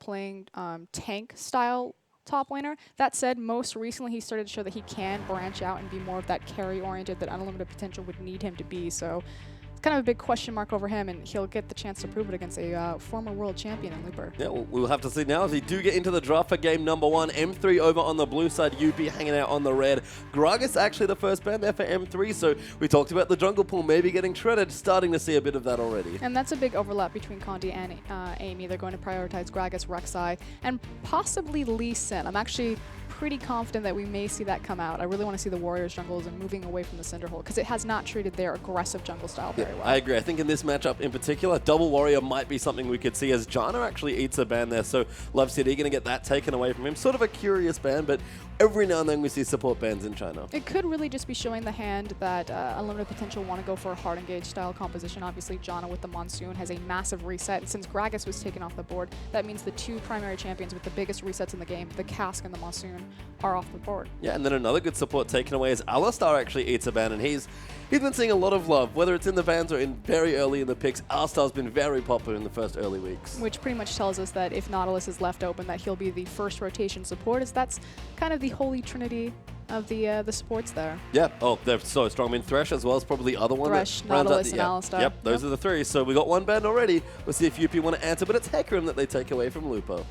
playing tank-style top laner. That said, most recently he started to show that he can branch out and be more of that carry-oriented that Unlimited Potential would need him to be. So it's kind of a big question mark over him, and he'll get the chance to prove it against a former world champion in Looper. Yeah, we'll have to see now as we do get into the draft for game number 1. M3 over on the blue side, UP hanging out on the red. Gragas actually the first ban there for M3, so we talked about the jungle pool maybe getting shredded, starting to see a bit of that already. And that's a big overlap between Condi and Amy. They're going to prioritize Gragas, Rek'Sai, and possibly Lee Sin. I'm actually pretty confident that we may see that come out. I really want to see the Warriors jungles and moving away from the Cinderhole because it has not treated their aggressive jungle style very well. I agree. I think in this matchup in particular, double warrior might be something we could see as Janna actually eats a ban there. So Love City going to get that taken away from him. Sort of a curious ban, but every now and then we see support bans in China. It could really just be showing the hand that Unlimited Potential want to go for a hard engage style composition. Obviously, Janna with the Monsoon has a massive reset. And since Gragas was taken off the board, that means the two primary champions with the biggest resets in the game, the Cask and the Monsoon, are off the board. Yeah, and then another good support taken away is Alistar actually eats a ban, and he's been seeing a lot of love, whether it's in the bans or in very early in the picks. Alistar's been very popular in the first early weeks. Which pretty much tells us that if Nautilus is left open, that he'll be the first rotation support, as that's kind of the holy trinity of the supports there. Yeah, oh, they're so strong. I mean, Thresh as well is probably the other one. Thresh, that rounds Nautilus, out and Alistar. Yep, those are the three. So we got one ban already. We'll see if UP want to answer, but it's Hecarim that they take away from Lupo.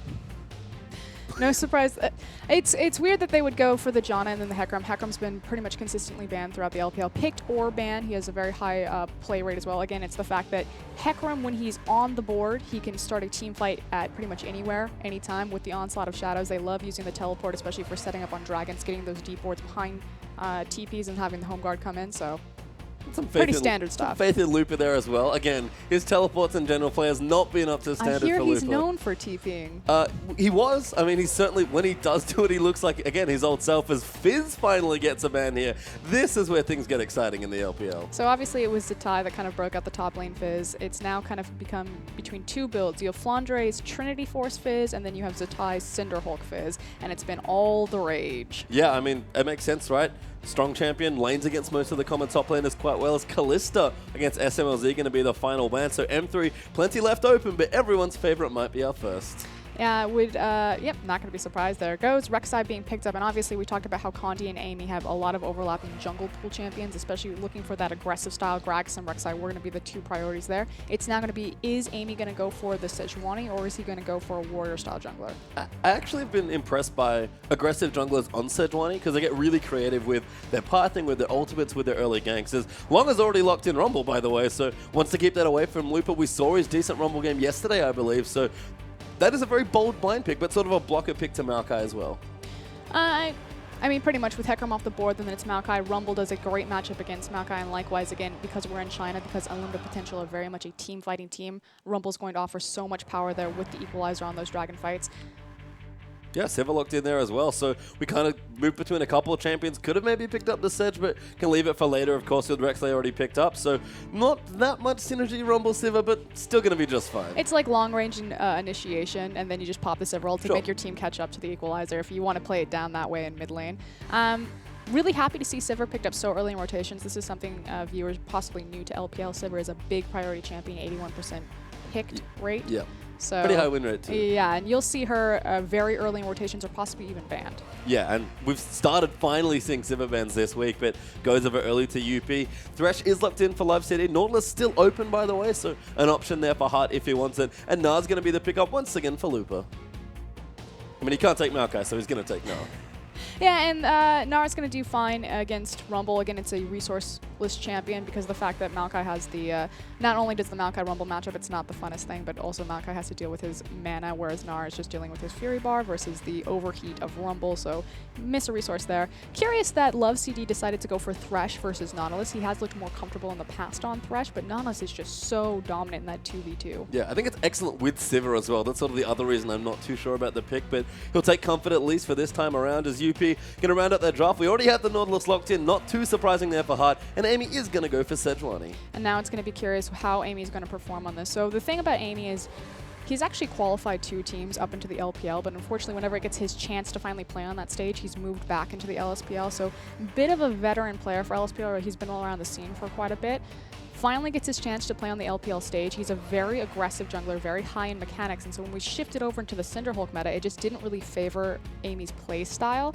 No surprise. It's weird that they would go for the Janna and then the Hecarim. Hecarim's been pretty much consistently banned throughout the LPL. Picked or banned, he has a very high play rate as well. Again, it's the fact that Hecarim, when he's on the board, he can start a team fight at pretty much anywhere, anytime with the Onslaught of Shadows. They love using the teleport, especially for setting up on dragons, getting those deep wards behind TPs and having the home guard come in. So pretty standard stuff. Some faith in Looper there as well. Again, his teleports in general play has not been up to standard for Looper. I hear he's known for TPing. He was. I mean, he's certainly, when he does do it, he looks like, again, his old self as Fizz finally gets a ban here. This is where things get exciting in the LPL. So obviously it was Zatai that kind of broke out the top lane Fizz. It's now kind of become between two builds. You have Flandre's Trinity Force Fizz, and then you have Zatai's Cinderhulk Fizz, and it's been all the rage. Yeah, I mean, it makes sense, right? Strong champion, lanes against most of the common top laners quite well. As Kalista against SMLZ going to be the final ban. So M3, plenty left open, but everyone's favorite might be our first. Yeah, yep, not going to be surprised. There it goes. Rek'Sai being picked up, and obviously we talked about how Condi and Amy have a lot of overlapping jungle pool champions, especially looking for that aggressive style. Gragas and Rek'Sai were going to be the two priorities there. It's now going to be, is Amy going to go for the Sejuani, or is he going to go for a warrior style jungler? I actually have been impressed by aggressive junglers on Sejuani because they get really creative with their pathing, with their ultimates, with their early ganks. As long as already locked in Rumble, by the way, so wants to keep that away from Looper. We saw his decent Rumble game yesterday, I believe, so that is a very bold blind pick, but sort of a blocker pick to Maokai as well. I mean, pretty much with Hecarim off the board, then it's Maokai. Rumble does a great matchup against Maokai, and likewise, again, because we're in China, because Unlimited Potential are very much a team-fighting team, Rumble's going to offer so much power there with the equalizer on those dragon fights. Yeah, Siva locked in there as well, so we kind of moved between a couple of champions. Could have maybe picked up the Sedge, but can leave it for later, of course, with Rek'Sai already picked up. So not that much synergy Rumble Siva, but still going to be just fine. It's like long-range initiation, and then you just pop the Siva roll to make your team catch up to the equalizer if you want to play it down that way in mid lane. Really happy to see Sivir picked up so early in rotations. This is something viewers possibly new to LPL. Sivir is a big priority champion, 81% picked rate. Yeah. So, pretty high win rate too. Yeah, and you'll see her very early in rotations or possibly even banned. Yeah, and we've started finally seeing Sivir bans this week, but goes over early to UP. Thresh is locked in for Live City. Nautilus still open, by the way, so an option there for Hart if he wants it. And Na's going to be the pickup once again for Looper. I mean, he can't take Maokai, so he's going to take Na. Yeah, and Nara's going to do fine against Rumble. Again, it's a resourceless champion because the fact that Maokai has the... not only does the Maokai Rumble matchup, it's not the funnest thing, but also Maokai has to deal with his mana, whereas Nara is just dealing with his Fury Bar versus the overheat of Rumble, so miss a resource there. Curious that Love CD decided to go for Thresh versus Nautilus. He has looked more comfortable in the past on Thresh, but Nautilus is just so dominant in that 2v2. Yeah, I think it's excellent with Sivir as well. That's sort of the other reason I'm not too sure about the pick, but he'll take comfort at least for this time around as UP going to round out their draft. We already have the Nautilus locked in, not too surprising there for Hart, and Amy is going to go for Sejuani. And now it's going to be curious how Amy's going to perform on this. So the thing about Amy is He's actually qualified 2 teams up into the LPL, but unfortunately, whenever it gets his chance to finally play on that stage, he's moved back into the LSPL. So a bit of a veteran player for LSPL. He's been all around the scene for quite a bit. Finally gets his chance to play on the LPL stage. He's a very aggressive jungler, very high in mechanics, and so when we shifted over into the Cinderhulk meta, it just didn't really favor Amy's play style.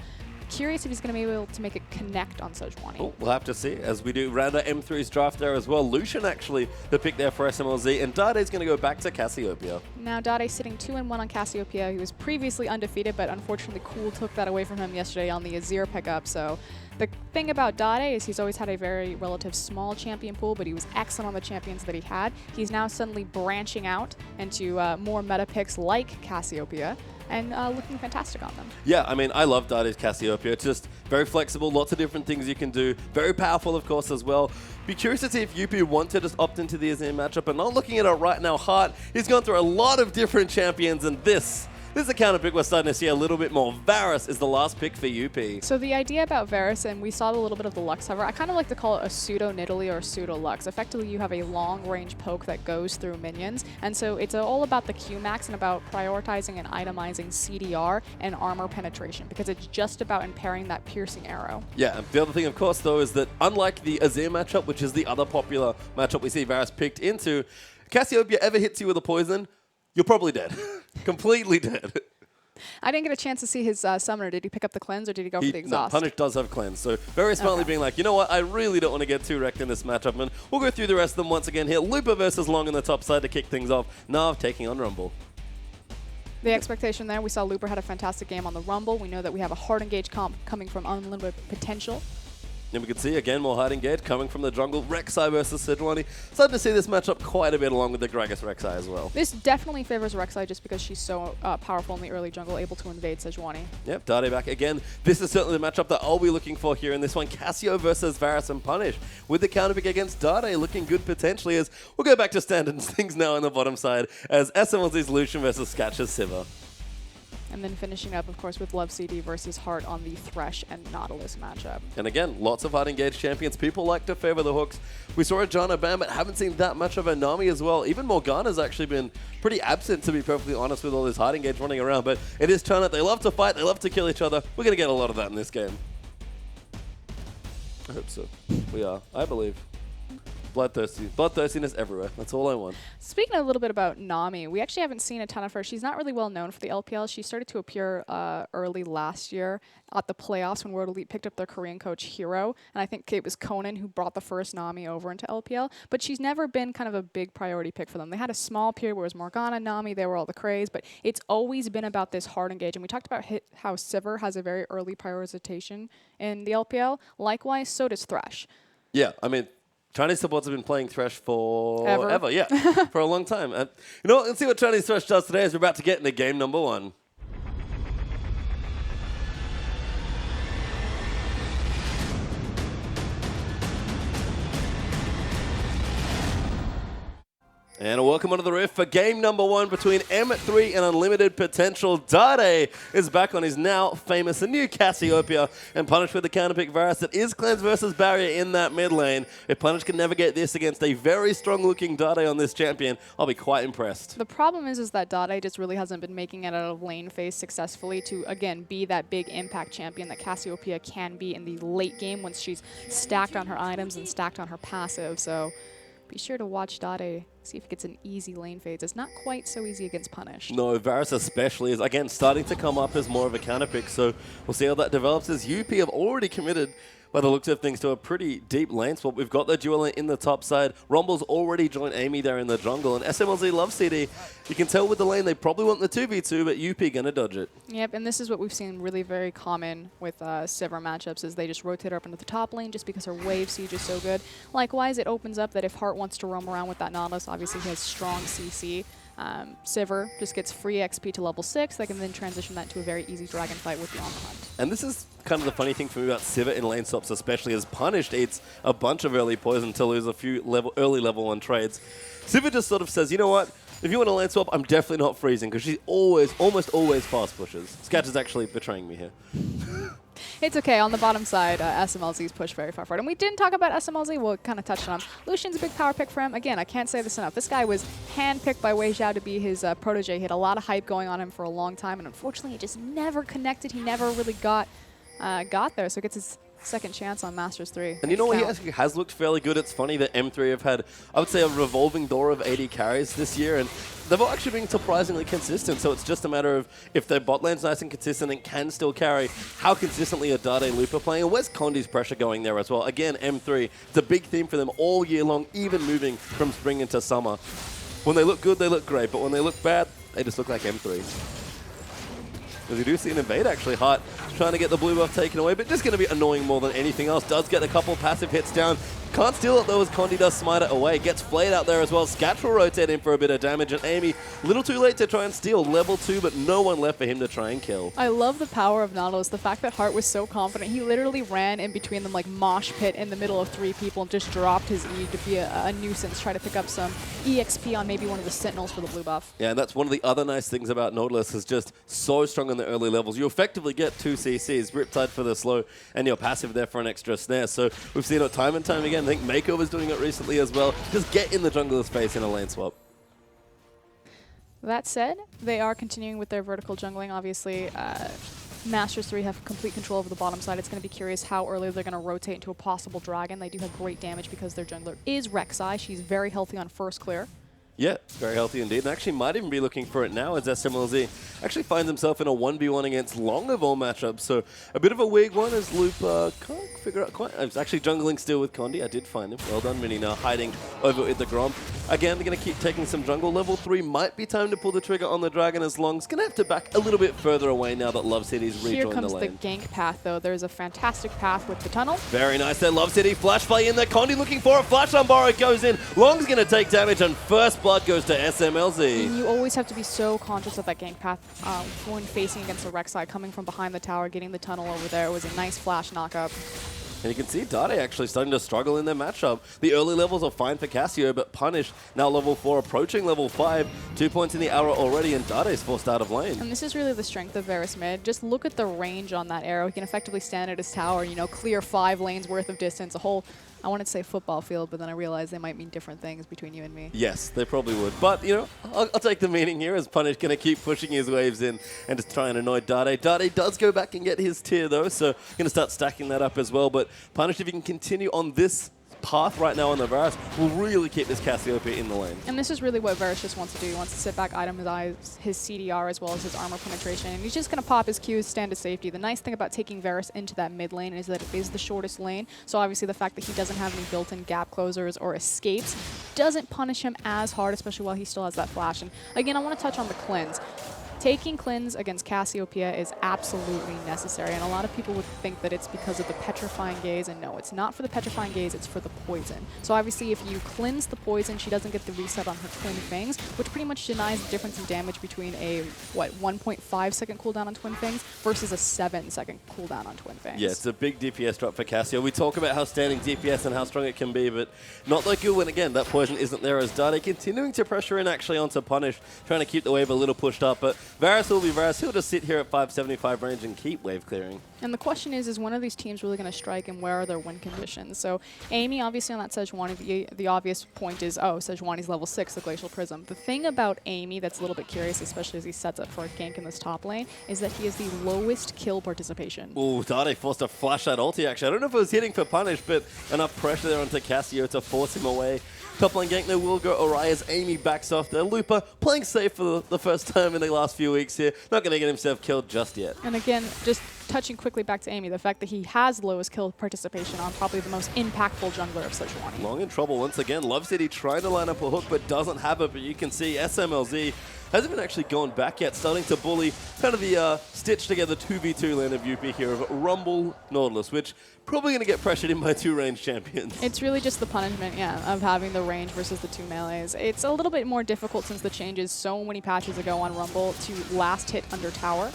Curious if he's going to be able to make it connect on Sejuani. Oh, we'll have to see as we do round out M3's draft there as well. Lucian actually the pick there for SMLZ, and Dade's going to go back to Cassiopeia. Now Dade sitting 2-1 on Cassiopeia. He was previously undefeated, but unfortunately Cool took that away from him yesterday on the Azir pickup. So the thing about Dade is he's always had a very relative small champion pool, but he was excellent on the champions that he had. He's now suddenly branching out into more meta picks like Cassiopeia, and looking fantastic on them. Yeah, I mean, I love Dade's Cassiopeia. It's just very flexible, lots of different things you can do. Very powerful, of course, as well. Be curious to see if UP want to just opt into the Azir matchup, but not looking at it right now. Hart, he's gone through a lot of different champions, and this is a counter pick we're starting to see a little bit more. Varus is the last pick for UP. So the idea about Varus, and we saw a little bit of the Lux hover, I kind of like to call it a pseudo Nidalee or a pseudo Lux. Effectively, you have a long range poke that goes through minions, and so it's all about the Q-max and about prioritizing and itemizing CDR and armor penetration, because it's just about impairing that piercing arrow. Yeah, and the other thing, of course, though, is that unlike the Azir matchup, which is the other popular matchup we see Varus picked into, Cassiopeia ever hits you with a poison, you're probably dead. Completely dead. I didn't get a chance to see his summoner. Did he pick up the cleanse or did he go for the exhaust? No, Punish does have cleanse. So very smartly being like, you know what, I really don't want to get too wrecked in this matchup. And we'll go through the rest of them once again here. Looper versus Long on the top side to kick things off. Nav taking on Rumble. The expectation there, we saw Looper had a fantastic game on the Rumble. We know that we have a hard engage comp coming from Unlimited Potential. And we can see, again, more hard engage coming from the jungle. Rek'Sai versus Sejuani. Starting to see this matchup quite a bit along with the Gragas Rek'Sai as well. This definitely favors Rek'Sai just because she's so powerful in the early jungle, able to invade Sejuani. Yep, Dade back again. This is certainly the matchup that I'll be looking for here in this one. Cassio versus Varus and Punish. With the counter pick against Dade looking good potentially as we'll go back to standard things now on the bottom side as SMLZ's Lucian versus Skatch's Sivir. And then finishing up, of course, with Love CD versus Heart on the Thresh and Nautilus matchup. And again, lots of hard engaged champions. People like to favor the hooks. We saw a Janna ban, but haven't seen that much of a Nami as well. Even Morgana's actually been pretty absent, to be perfectly honest, with all this hard engage running around. But it is China. They love to fight. They love to kill each other. We're going to get a lot of that in this game. I hope so. We are, I believe. Bloodthirstiness everywhere. That's all I want. Speaking a little bit about Nami, we actually haven't seen a ton of her. She's not really well known for the LPL. She started to appear early last year at the playoffs when World Elite picked up their Korean coach Hero, and I think it was Conan who brought the first Nami over into LPL, but she's never been kind of a big priority pick for them. They had a small period where it was Morgana, Nami, they were all the craze, but it's always been about this hard engage, and we talked about how Sivir has a very early prioritization in the LPL. Likewise, so does Thresh. Yeah, I mean, Chinese supports have been playing Thresh forever, yeah, for a long time. You know what, let's see what Chinese Thresh does today as we're about to get into game number 1. And welcome onto the riff for game number 1 between M3 and Unlimited Potential. Dade is back on his now famous and new Cassiopeia and Punish with the counterpick Varus. It is cleanse versus barrier in that mid lane. If Punish can navigate this against a very strong looking Dade on this champion, I'll be quite impressed. The problem is that Dade just really hasn't been making it out of lane phase successfully to, again, be that big impact champion that Cassiopeia can be in the late game once she's stacked on her items and stacked on her passive. So be sure to watch Dade, see if he gets an easy lane phase. It's not quite so easy against Punish. No, Varus especially is, again, starting to come up as more of a counter pick, so we'll see how that develops as UP have already committed, by the looks of things, to a pretty deep lane swap. We've got the duel in the top side. Rumble's already joined Amy there in the jungle, and SMLZ love CD. You can tell with the lane they probably want the 2v2, but UP gonna dodge it. Yep, and this is what we've seen really very common with Sivir matchups, is they just rotate her up into the top lane just because her wave siege is so good. Likewise, it opens up that if Hart wants to roam around with that Nautilus, obviously he has strong CC. Sivir just gets free XP to level 6. They can then transition that to a very easy dragon fight with the Armor Hunt. And this is kind of the funny thing for me about Sivir in lane swaps, especially as Punished eats a bunch of early poison to lose a few early level 1 trades. Sivir just sort of says, you know what? If you want a lane swap, I'm definitely not freezing, because she almost always fast pushes. Skatch is actually betraying me here. It's okay. On the bottom side, SMLZ's pushed very far forward. And we didn't talk about SMLZ. We'll kind of touch on him. Lucian's a big power pick for him. Again, I can't say this enough. This guy was handpicked by Wei Xiao to be his protege. He had a lot of hype going on him for a long time, and unfortunately, he just never connected. He never really got there, so he gets his second chance on Master3. And you know what, he actually has looked fairly good. It's funny that M3 have had, I would say, a revolving door of 80 carries this year, and they've all actually been surprisingly consistent. So it's just a matter of if their bot lane's nice and consistent and can still carry, how consistently are Dade Lupa playing, and where's Condi's pressure going there as well? Again, M3, it's a big theme for them all year long, even moving from spring into summer. When they look good, they look great, but when they look bad, they just look like M3. Because you do see an invade actually, Hart trying to get the blue buff taken away, but just going to be annoying more than anything else. Does get a couple passive hits down. Can't steal it though as Condi does smite it away. Gets flayed out there as well. Scatch will rotate in for a bit of damage, and Amy, a little too late to try and steal level 2, but no one left for him to try and kill. I love the power of Nautilus. The fact that Hart was so confident. He literally ran in between them like mosh pit in the middle of 3 people and just dropped his E to be a nuisance, try to pick up some EXP on maybe one of the Sentinels for the blue buff. Yeah, and that's one of the other nice things about Nautilus, is just so strong in the early levels. You effectively get 2 CCs, Riptide for the slow, and your passive there for an extra snare. So we've seen it time and time again. I think Makeover's doing it recently as well. Just get in the jungler's face in a lane swap. That said, they are continuing with their vertical jungling. Obviously, Master3 have complete control over the bottom side. It's going to be curious how early they're going to rotate into a possible dragon. They do have great damage because their jungler is Rek'Sai. She's very healthy on first clear. Yeah, very healthy indeed. And actually might even be looking for it now as SMLZ actually finds himself in a 1v1 against Long of all matchups. So a bit of a weird one as Loop can't figure out quite. I was actually jungling still with Condi. I did find him. Well done, Mini, now hiding over at the Grom. Again, they're going to keep taking some jungle. Level 3 might be time to pull the trigger on the dragon as Long's going to have to back a little bit further away now that Love City's rejoined the lane. Here comes the gank path, though. There's a fantastic path with the tunnel. Very nice there, Love City. Flash play in there. Condi looking for a flash on Borrow goes in. Long's going to take damage, and first blood goes to SMLZ. And you always have to be so conscious of that gank path when facing against the Rek'Sai, coming from behind the tower, getting the tunnel over there. It was a nice flash knockup. And you can see Dade actually starting to struggle in their matchup. The early levels are fine for Cassio, but Punish, now level 4, approaching level 5. 2 points in the arrow already, and Dade's forced out of lane. And this is really the strength of Varus mid. Just look at the range on that arrow. He can effectively stand at his tower, you know, clear 5 lanes worth of distance, a whole, I wanted to say football field, but then I realized they might mean different things between you and me. Yes, they probably would. But, you know, I'll take the meaning here as Punish going to keep pushing his waves in and just try and annoy Dade. Dade does go back and get his tier, though, so going to start stacking that up as well. But Punish, if you can continue on this path right now on the Varus, will really keep this Cassiopeia in the lane. And this is really what Varus just wants to do. He wants to sit back, itemize his CDR as well as his armor penetration, and he's just going to pop his Qs, stand to safety. The nice thing about taking Varus into that mid lane is that it is the shortest lane, so obviously the fact that he doesn't have any built-in gap closers or escapes doesn't punish him as hard, especially while he still has that flash. And again, I want to touch on the cleanse. Taking cleanse against Cassiopeia is absolutely necessary, and a lot of people would think that it's because of the petrifying gaze, and no, it's not for the petrifying gaze, it's for the poison. So obviously if you cleanse the poison, she doesn't get the reset on her Twin Fangs, which pretty much denies the difference in damage between a, 1.5 second cooldown on Twin Fangs versus a 7-second cooldown on Twin Fangs. Yeah, it's a big DPS drop for Cassio. We talk about how standing DPS and how strong it can be, but not like good when, again, that poison isn't there as Dade continuing to pressure in actually onto Punish, trying to keep the wave a little pushed up, but Varus will be Varus. He'll just sit here at 575 range and keep wave clearing. And the question is one of these teams really going to strike, and where are their win conditions? So Amy, obviously on that Sejuani, the obvious point is, oh, Sejuani's level 6, the Glacial Prism. The thing about Amy that's a little bit curious, especially as he sets up for a gank in this top lane, is that he has the lowest kill participation. Ooh, Dade forced to flash that ulti actually. I don't know if it was hitting for Punish, but enough pressure there onto Cassio to force him away. Top lane gank, there will go Orion as Amy backs off there. Lupa playing safe for the first time in the last few weeks here. Not going to get himself killed just yet. And again, just touching quickly back to Amy, the fact that he has lowest kill participation on probably the most impactful jungler of Sejuani. Long in trouble once again. Love City trying to line up a hook but doesn't have it, but you can see SMLZ hasn't even actually gone back yet, starting to bully kind of the stitched together 2v2 lane of UP here of Rumble Nautilus, which probably going to get pressured in by 2 range champions. It's really just the punishment, yeah, of having the range versus the 2 melees. It's a little bit more difficult since the changes so many patches ago on Rumble to last hit under tower,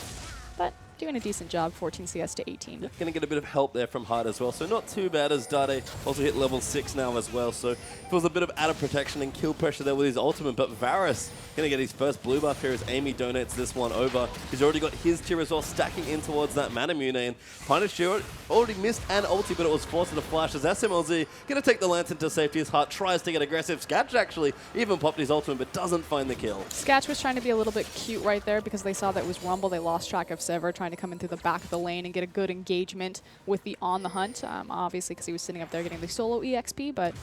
but doing a decent job, 14 CS to 18. Yeah, going to get a bit of help there from Hart as well, so not too bad as Dade also hit level 6 now as well, so feels a bit of added protection and kill pressure there with his ultimate, but Varus going to get his first blue buff here as Amy donates this one over. He's already got his tier as well, stacking in towards that Manamune, and Punish already missed an ulti, but it was forced to the flash as SMLZ going to take the Lantern to safety as Hart tries to get aggressive. Sketch actually even popped his ultimate, but doesn't find the kill. Sketch was trying to be a little bit cute right there because they saw that it was Rumble. They lost track of Sever, trying to come in through the back of the lane and get a good engagement with the On the Hunt, obviously because he was sitting up there getting the solo EXP, but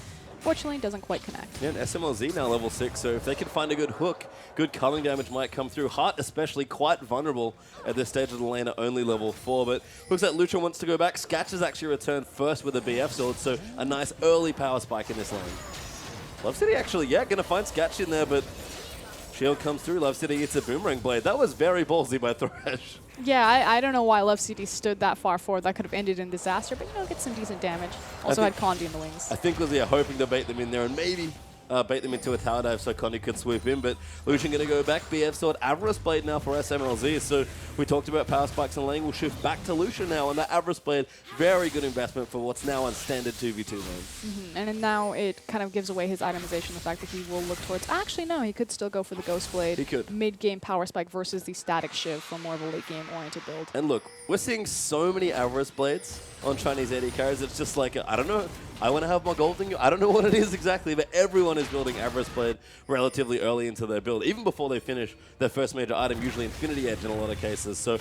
fortunately doesn't quite connect. Yeah, and SMLZ now level 6, so if they can find a good hook, good culling damage might come through. Hart especially quite vulnerable at this stage of the lane at only level 4, but looks like Lucha wants to go back. Sketch has actually returned first with a BF sword, so a nice early power spike in this lane. Love City actually, yeah, going to find Sketch in there, but shield comes through. Love City hits a boomerang blade. That was very ballsy by Thresh. Yeah, I don't know why Love City stood that far forward. That could have ended in disaster, but get some decent damage. Also had Condi in the wings. I think was hoping to bait them in there and maybe bait them into a tower dive so Condi could swoop in, but Lucian going to go back. BF sword, Avarice Blade now for SMLZ, so we talked about power spikes and lane. We'll shift back to Lucian now, and that Avarice Blade, very good investment for what's now on standard 2v2 lane. And then now it kind of gives away his itemization, the fact that he will look towards... Actually, no, he could still go for the Ghost Blade. He could. Mid-game power spike versus the static Shiv for more of a late-game oriented build. And look, we're seeing so many Avarice Blades on Chinese AD carries. It's just like, I don't know, I want to have my gold thing. I don't know what it is exactly, but everyone is building Avarice Blade relatively early into their build, even before they finish their first major item, usually Infinity Edge in a lot of cases. So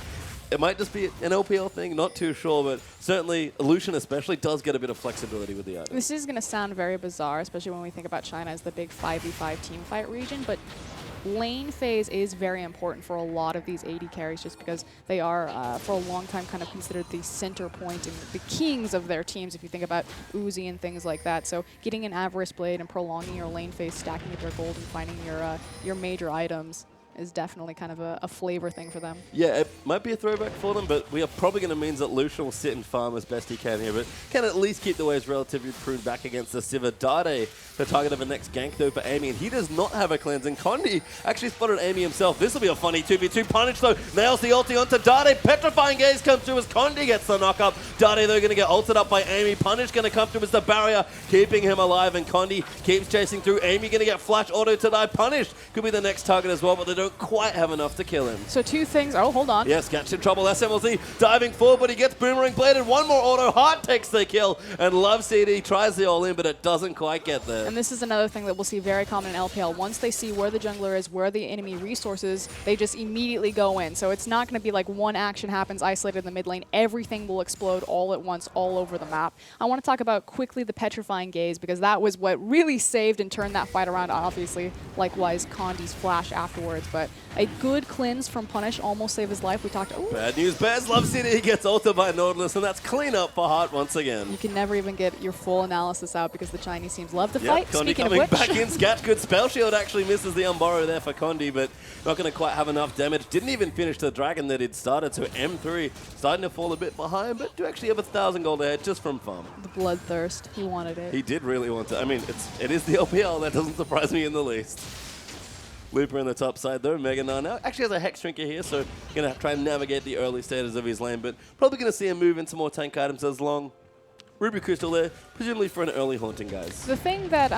it might just be an LPL thing, not too sure, but certainly Lucian especially does get a bit of flexibility with the item. This is going to sound very bizarre, especially when we think about China as the big 5v5 teamfight region, but lane phase is very important for a lot of these AD carries just because they are, for a long time, kind of considered the center point and the kings of their teams if you think about Uzi and things like that. So getting an Avarice Blade and prolonging your lane phase, stacking with your gold and finding your major items is definitely kind of a flavor thing for them. Yeah, it might be a throwback for them, but we are probably going to mean that Lucian will sit and farm as best he can here, but can at least keep the waves relatively pruned back against the Sivir. Dade, the target of a next gank though for Amy, and he does not have a cleansing. Condi actually spotted Amy himself. This will be a funny 2v2 punish though. Nails the ulti onto Dade. Petrifying Gaze comes through as Condi gets the knock up. Dade though going to get ulted up by Amy. Punish going to come through as the barrier, keeping him alive, and Condi keeps chasing through. Amy going to get flash auto to die. Punish could be the next target as well, but they don't quite have enough to kill him. So two things. Oh, hold on. Yes, Sketch in trouble. SMLZ diving forward, but he gets boomerang bladed. One more auto. Hart takes the kill, and Love CD tries the all in, but it doesn't quite get there. And this is another thing that we'll see very common in LPL. Once they see where the jungler is, where the enemy resources, they just immediately go in. So it's not going to be like one action happens isolated in the mid lane. Everything will explode all at once, all over the map. I want to talk about quickly the Petrifying Gaze because that was what really saved and turned that fight around. Obviously, likewise, Condi's flash afterwards, but a good cleanse from Punish almost saved his life. We talked... Ooh. Bad news bears. Love City he gets ulted by Nautilus, and that's clean up for Hart once again. You can never even get your full analysis out because the Chinese teams love to fight. Condi Speaking coming of which, back in. Sketch, good spell shield actually misses the Unborrow there for Condi, but not going to quite have enough damage. Didn't even finish the dragon that he'd started, so M3 starting to fall a bit behind, but do actually have 1,000 gold ahead just from farm. the bloodthirst. He wanted it. He did really want to. I mean, it is the LPL. That doesn't surprise me in the least. Looper in the top side though. Mega now actually has a Hex Drinker here, so going to try and navigate the early stages of his lane, but probably going to see him move into more tank items as long. Ruby Crystal there, presumably for an early haunting, guys. The thing that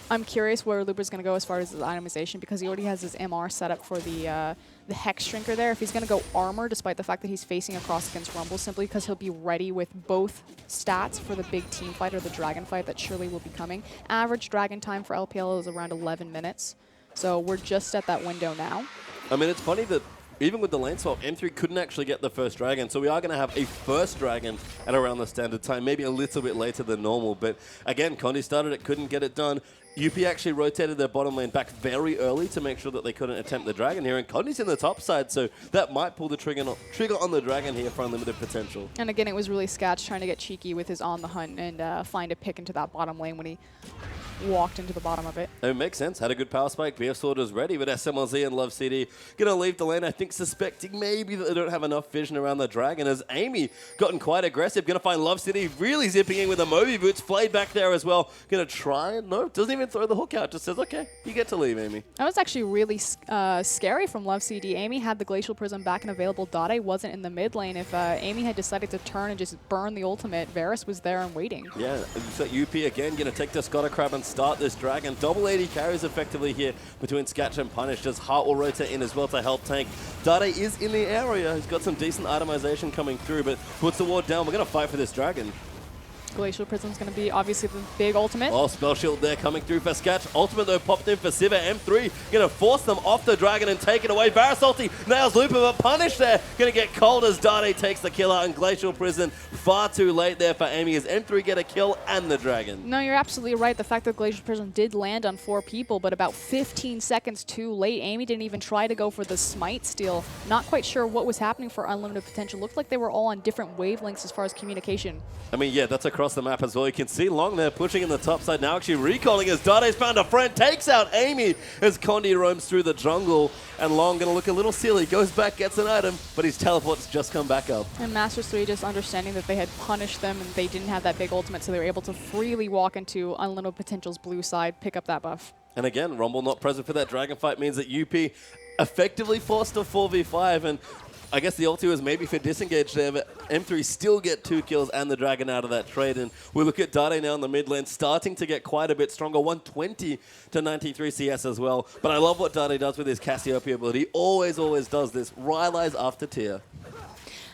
I'm curious where Looper's going to go as far as his itemization, because he already has his MR set up for the Hex Drinker there. If he's going to go armor, despite the fact that he's facing across against Rumble, simply because he'll be ready with both stats for the big team fight or the dragon fight that surely will be coming. Average dragon time for LPL is around 11 minutes. So we're just at that window now. I mean, it's funny that even with the lane swap, M3 couldn't actually get the first dragon, so we are going to have a first dragon at around the standard time, maybe a little bit later than normal. But again, Condi started it, couldn't get it done. UP actually rotated their bottom lane back very early to make sure that they couldn't attempt the dragon here, and Condi's in the top side, so that might pull the trigger on the dragon here for unlimited potential. And again, it was really Sketch trying to get cheeky with his on the hunt and find a pick into that bottom lane when he walked into the bottom of it. It makes sense. Had a good power spike. BF Sword was ready, but SMLZ and Love CD going to leave the lane, I think, suspecting maybe that they don't have enough vision around the dragon, as Amy gotten quite aggressive. Going to find Love City really zipping in with a Moby Boots. Flayed back there as well. Going to try. No, doesn't even throw the hook out. Just says, okay, you get to leave, Amy. That was actually really scary from Love CD. Amy had the Glacial Prism back and available. Dade wasn't in the mid lane. If Amy had decided to turn and just burn the ultimate, Varus was there and waiting. Yeah, so UP again going to take the Scotter Crab and start this dragon. Double 80 carries effectively here between Sketch and Punish. Just Heart will rotate in as well to help tank. Dade is in the area. He's got some decent itemization coming through, but puts the ward down. We're going to fight for this dragon. Glacial Prism's going to be obviously the big ultimate. Oh, Spell Shield there coming through for Sketch. Ultimate though popped in for Siva. M3 going to force them off the dragon and take it away. Varus ulti nails Looper, but Punish there going to get cold as Dade takes the kill out, and Glacial Prison far too late there for Amy as M3 get a kill and the dragon. No, you're absolutely right. The fact that Glacial Prism did land on 4 people, but about 15 seconds too late. Amy didn't even try to go for the smite steal. Not quite sure what was happening for Unlimited Potential. Looked like they were all on different wavelengths as far as communication. I mean, yeah, that's across the map as well. You can see Long there pushing in the top side. Now actually recalling as Dade's found a friend. Takes out Amy as Condi roams through the jungle. And Long going to look a little silly. Goes back, gets an item, but his teleport's just come back up. And Master3 just understanding that they had punished them and they didn't have that big ultimate, so they were able to freely walk into Unlimited Potential's blue side, pick up that buff. And again, Rumble not present for that dragon fight means that UP effectively forced a 4v5, and I guess the ulti was maybe for disengage there, but M3 still get 2 kills and the dragon out of that trade. And we look at Dade now in the mid lane, starting to get quite a bit stronger, 120 to 93 CS as well. But I love what Dade does with his Cassiopeia ability. Always does this. Rylai's after tier.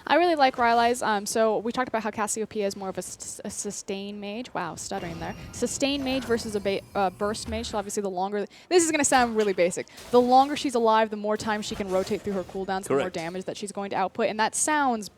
I really like Rylai's. So we talked about how Cassiopeia is more of a sustain mage. Wow, stuttering there. Sustain mage versus a burst mage. So obviously the longer... This is going to sound really basic. The longer she's alive, the more time she can rotate through her cooldowns, the more damage that she's going to output. And that sounds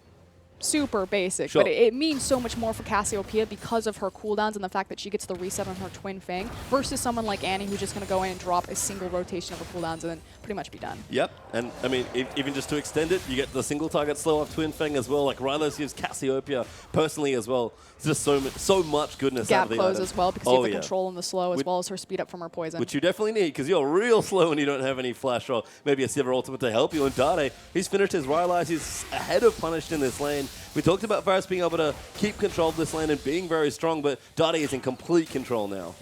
super basic, but it means so much more for Cassiopeia because of her cooldowns and the fact that she gets the reset on her Twin Fang versus someone like Annie who's just going to go in and drop a single rotation of her cooldowns and then pretty much be done. Yep, and I mean, even just to extend it, you get the single target slow off Twin Fang as well. Like Rylai's gives Cassiopeia personally as well. It's just so much goodness Gap out of the close item. as well because you have the control and the slow as well as her speed up from her poison. Which you definitely need because you're real slow and you don't have any flash or maybe a Sivir ultimate to help you. And Dade, he's finished his Rylai's. He's ahead of Punished in this lane. We talked about Varus being able to keep control of this lane and being very strong, but Dade is in complete control now.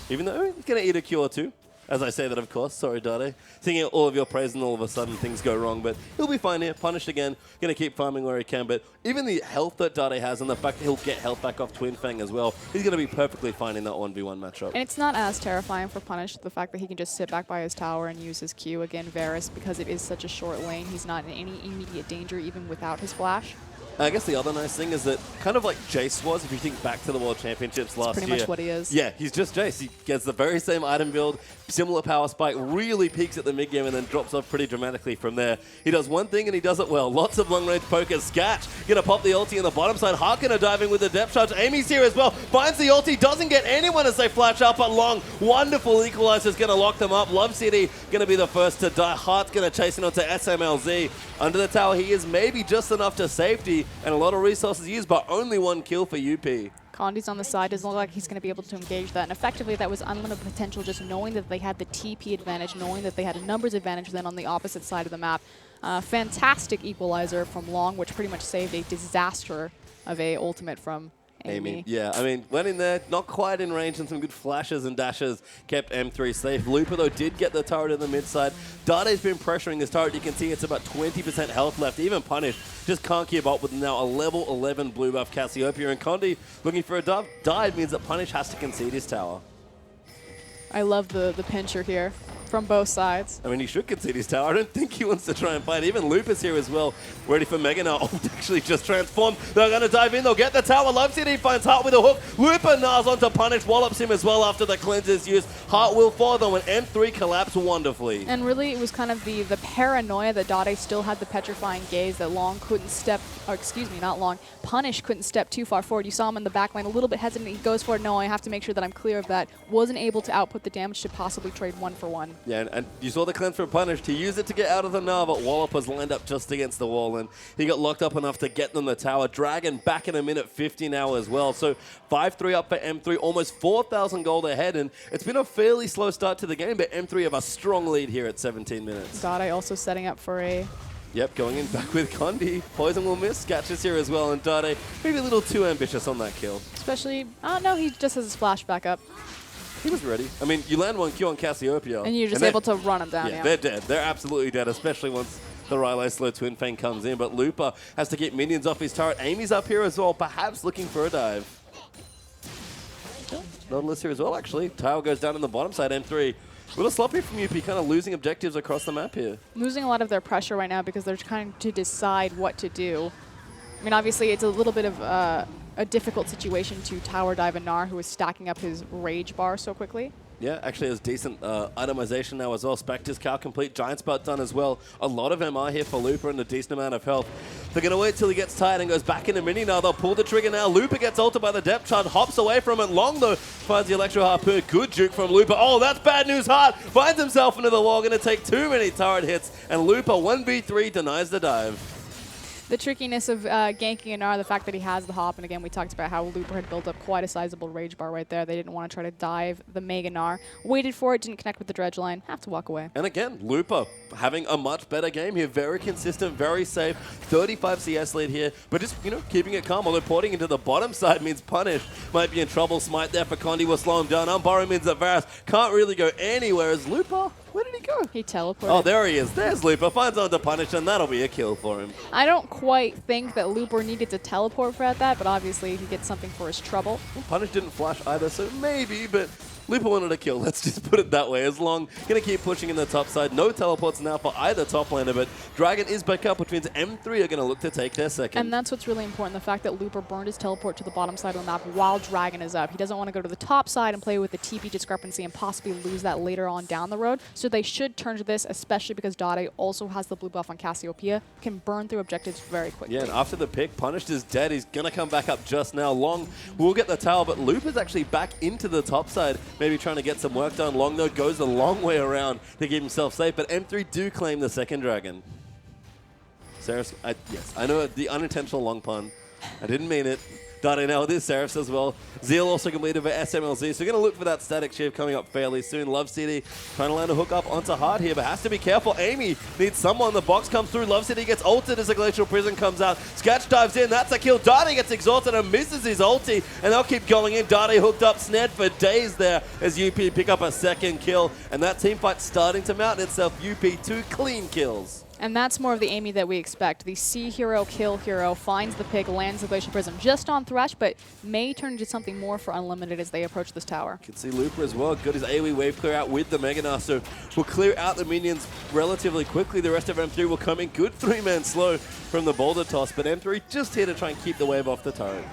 Even though he's going to eat a Q or 2. As I say that, of course. Sorry, Dade. Singing all of your praise and all of a sudden things go wrong, but he'll be fine here. Punished again. Going to keep farming where he can, but even the health that Dade has and the fact that he'll get health back off Twin Fang as well, he's going to be perfectly fine in that 1v1 matchup. And it's not as terrifying for Punish, the fact that he can just sit back by his tower and use his Q. Again, Varus, because it is such a short lane, he's not in any immediate danger even without his flash. I guess the other nice thing is that kind of like Jace was, if you think back to the World Championships last year. Pretty much what he is. Yeah, he's just Jace. He gets the very same item build, similar power spike, really peaks at the mid game and then drops off pretty dramatically from there. He does one thing and he does it well. Lots of long range pokers. Sketch gonna pop the ulti in the bottom side. Hark gonna dive in with the depth charge. Amy's here as well. Finds the ulti, doesn't get anyone as they flash up, but Long, wonderful equalizer is gonna lock them up. Love City gonna be the first to die. Heart's gonna chase it onto SMLZ. Under the tower, he is maybe just enough to safety and a lot of resources used, but only 1 kill for UP. Condi's on the side, doesn't look like he's going to be able to engage that. And effectively, that was Unlimited Potential, just knowing that they had the TP advantage, knowing that they had a numbers advantage then on the opposite side of the map. Fantastic equalizer from Long, which pretty much saved a disaster of a ultimate from Amy. Yeah, I mean, went in there, not quite in range, and some good flashes and dashes kept M3 safe. Looper, though, did get the turret in the mid side. Dade's been pressuring this turret. You can see it's about 20% health left. Even Punish just can't keep up with now a level 11 blue buff Cassiopeia. And Condi looking for a dive means that Punish has to concede his tower. I love the pincher here from both sides. I mean, he should concede his tower. I don't think he wants to try and fight. Even Lupus here as well, ready for Mega now. Oh, actually just transformed. They're going to dive in. They'll get the tower. Love City finds Heart with a hook. Looper nars onto Punish, wallops him as well after the cleanser's use. Heart will fall though, and M3 collapse wonderfully. And really, it was kind of the paranoia that Dade still had the petrifying gaze that Long couldn't step, or excuse me, not Long, Punish couldn't step too far forward. You saw him in the back lane, a little bit hesitant. He goes for it. No, I have to make sure that I'm clear of that. Wasn't able to output the damage to possibly trade 1-for-1. Yeah, and you saw the cleanse for punish. He used it to get out of the Gnar, but Wallop was lined up just against the wall, and he got locked up enough to get them the tower. Dragon back in a minute 50 now as well. So 5-3 up for M3, almost 4,000 gold ahead, and it's been a fairly slow start to the game, but M3 have a strong lead here at 17 minutes. Dade also setting up for a... Yep, going in back with Condi. Poison will miss. Scatches here as well, and Dade maybe a little too ambitious on that kill. Especially, oh no, he just has his flash back up. He was ready. I mean, you land one Q on Cassiopeia. And you're just able to run him down. Yeah, they're dead. They're absolutely dead, especially once the Rylai slow Twin Fang comes in. But Looper has to get minions off his turret. Amy's up here as well, perhaps looking for a dive. Nautilus here as well, actually. Tower goes down on the bottom side, M3. A little sloppy from UP, kind of losing objectives across the map here. Losing a lot of their pressure right now because they're trying to decide what to do. I mean, obviously, it's a little bit of a difficult situation to tower dive a Gnar who is stacking up his rage bar so quickly. Yeah, actually has decent itemization now as well. Spectre's Cow complete, Giant Spot done as well. A lot of MR here for Looper and a decent amount of health. They're going to wait till he gets tired and goes back into mini now. They'll pull the trigger now. Looper gets ulted by the depth charge, hops away from it. Long though, finds the Electro Harpoon. Good juke from Looper. Oh, that's bad news. Hard finds himself into the wall. Going to take too many turret hits. And Looper 1v3 denies the dive. The trickiness of ganking a Gnar, the fact that he has the hop, and again, we talked about how Looper had built up quite a sizable rage bar right there. They didn't want to try to dive the Mega Gnar. Waited for it, didn't connect with the dredge line, have to walk away. And again, Looper having a much better game here. Very consistent, very safe. 35 CS lead here, but just, you know, keeping it calm. Although porting into the bottom side means Punish might be in trouble. Smite there for Condi will slow him down. Unborrow means that Varus can't really go anywhere. As Looper, where did he go? He teleported. Oh, there he is. There's Looper. Finds on to Punish, and that'll be a kill for him. I don't quite think that Looper needed to teleport for that, but obviously he gets something for his trouble. Well, Punish didn't flash either, so maybe, but Looper wanted a kill. Let's just put it that way. As long, going to keep pushing in the top side. No teleports now for either top laner, but Dragon is back up, which means M3 are going to look to take their second. And that's what's really important, the fact that Looper burned his teleport to the bottom side of the map while Dragon is up. He doesn't want to go to the top side and play with the TP discrepancy and possibly lose that later on down the road. So they should turn to this, especially because Dade also has the blue buff on Cassiopeia, can burn through objectives very quickly. Yeah, and after the pick, Punished is dead. He's going to come back up just now. Long will get the tower, but Looper's actually back into the top side, maybe trying to get some work done. Long, though, goes a long way around to keep himself safe, but M3 do claim the second dragon. Seraph, yes, I know the unintentional long pun. I didn't mean it. Dade now with his Seraphs as well. Zeal also completed for SMLZ, so we're going to look for that static shift coming up fairly soon. Love City trying to land a hook up onto Hard here, but has to be careful. Amy needs someone. The box comes through. Love City gets ulted as a Glacial Prison comes out. Sketch dives in. That's a kill. Dade gets exhausted and misses his ulti, and they'll keep going in. Dade hooked up, snared for days there as UP pick up a second kill, and that team fight starting to mount itself. UP 2 clean kills. And that's more of the Amy that we expect. The C hero, kill hero, finds the pick, lands the Glacial Prism just on Thresh, but may turn into something more for Unlimited as they approach this tower. Can see Looper as well. Got his AoE wave clear out with the Mega Gnar, so we'll clear out the minions relatively quickly. The rest of M3 will come in. Good three-man slow from the boulder toss, but M3 just here to try and keep the wave off the turret.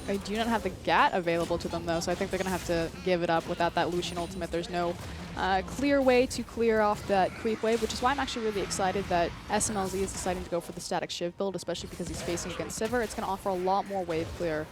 They do not have the GAT available to them, though, so I think they're going to have to give it up without that Lucian ultimate. There's no clear way to clear off that creep wave, which is why I'm actually really excited that SMLZ is deciding to go for the static Shiv build, especially because he's facing against Sivir. It's going to offer a lot more wave clear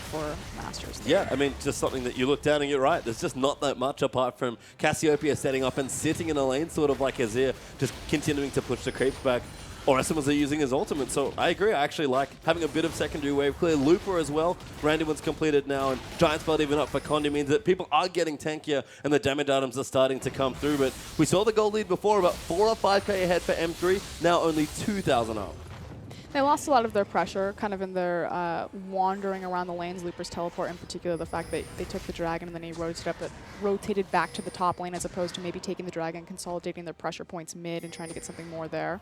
for Masters. Yeah, I mean, just something that you look down and you're right. There's just not that much apart from Cassiopeia setting up and sitting in a lane, sort of like Azir, just continuing to push the creeps back. Or SMLZ using his ultimate, so I agree. I actually like having a bit of secondary wave clear. Looper as well. Randy one's completed now, and Giant Spell even up for Condi means that people are getting tankier and the damage items are starting to come through. But we saw the gold lead before, about 4 or 5k ahead for M3, now only 2,000 up. They lost a lot of their pressure, kind of in their wandering around the lanes. Looper's teleport in particular, the fact that they took the dragon and then he rotated back to the top lane as opposed to maybe taking the dragon, consolidating their pressure points mid and trying to get something more there.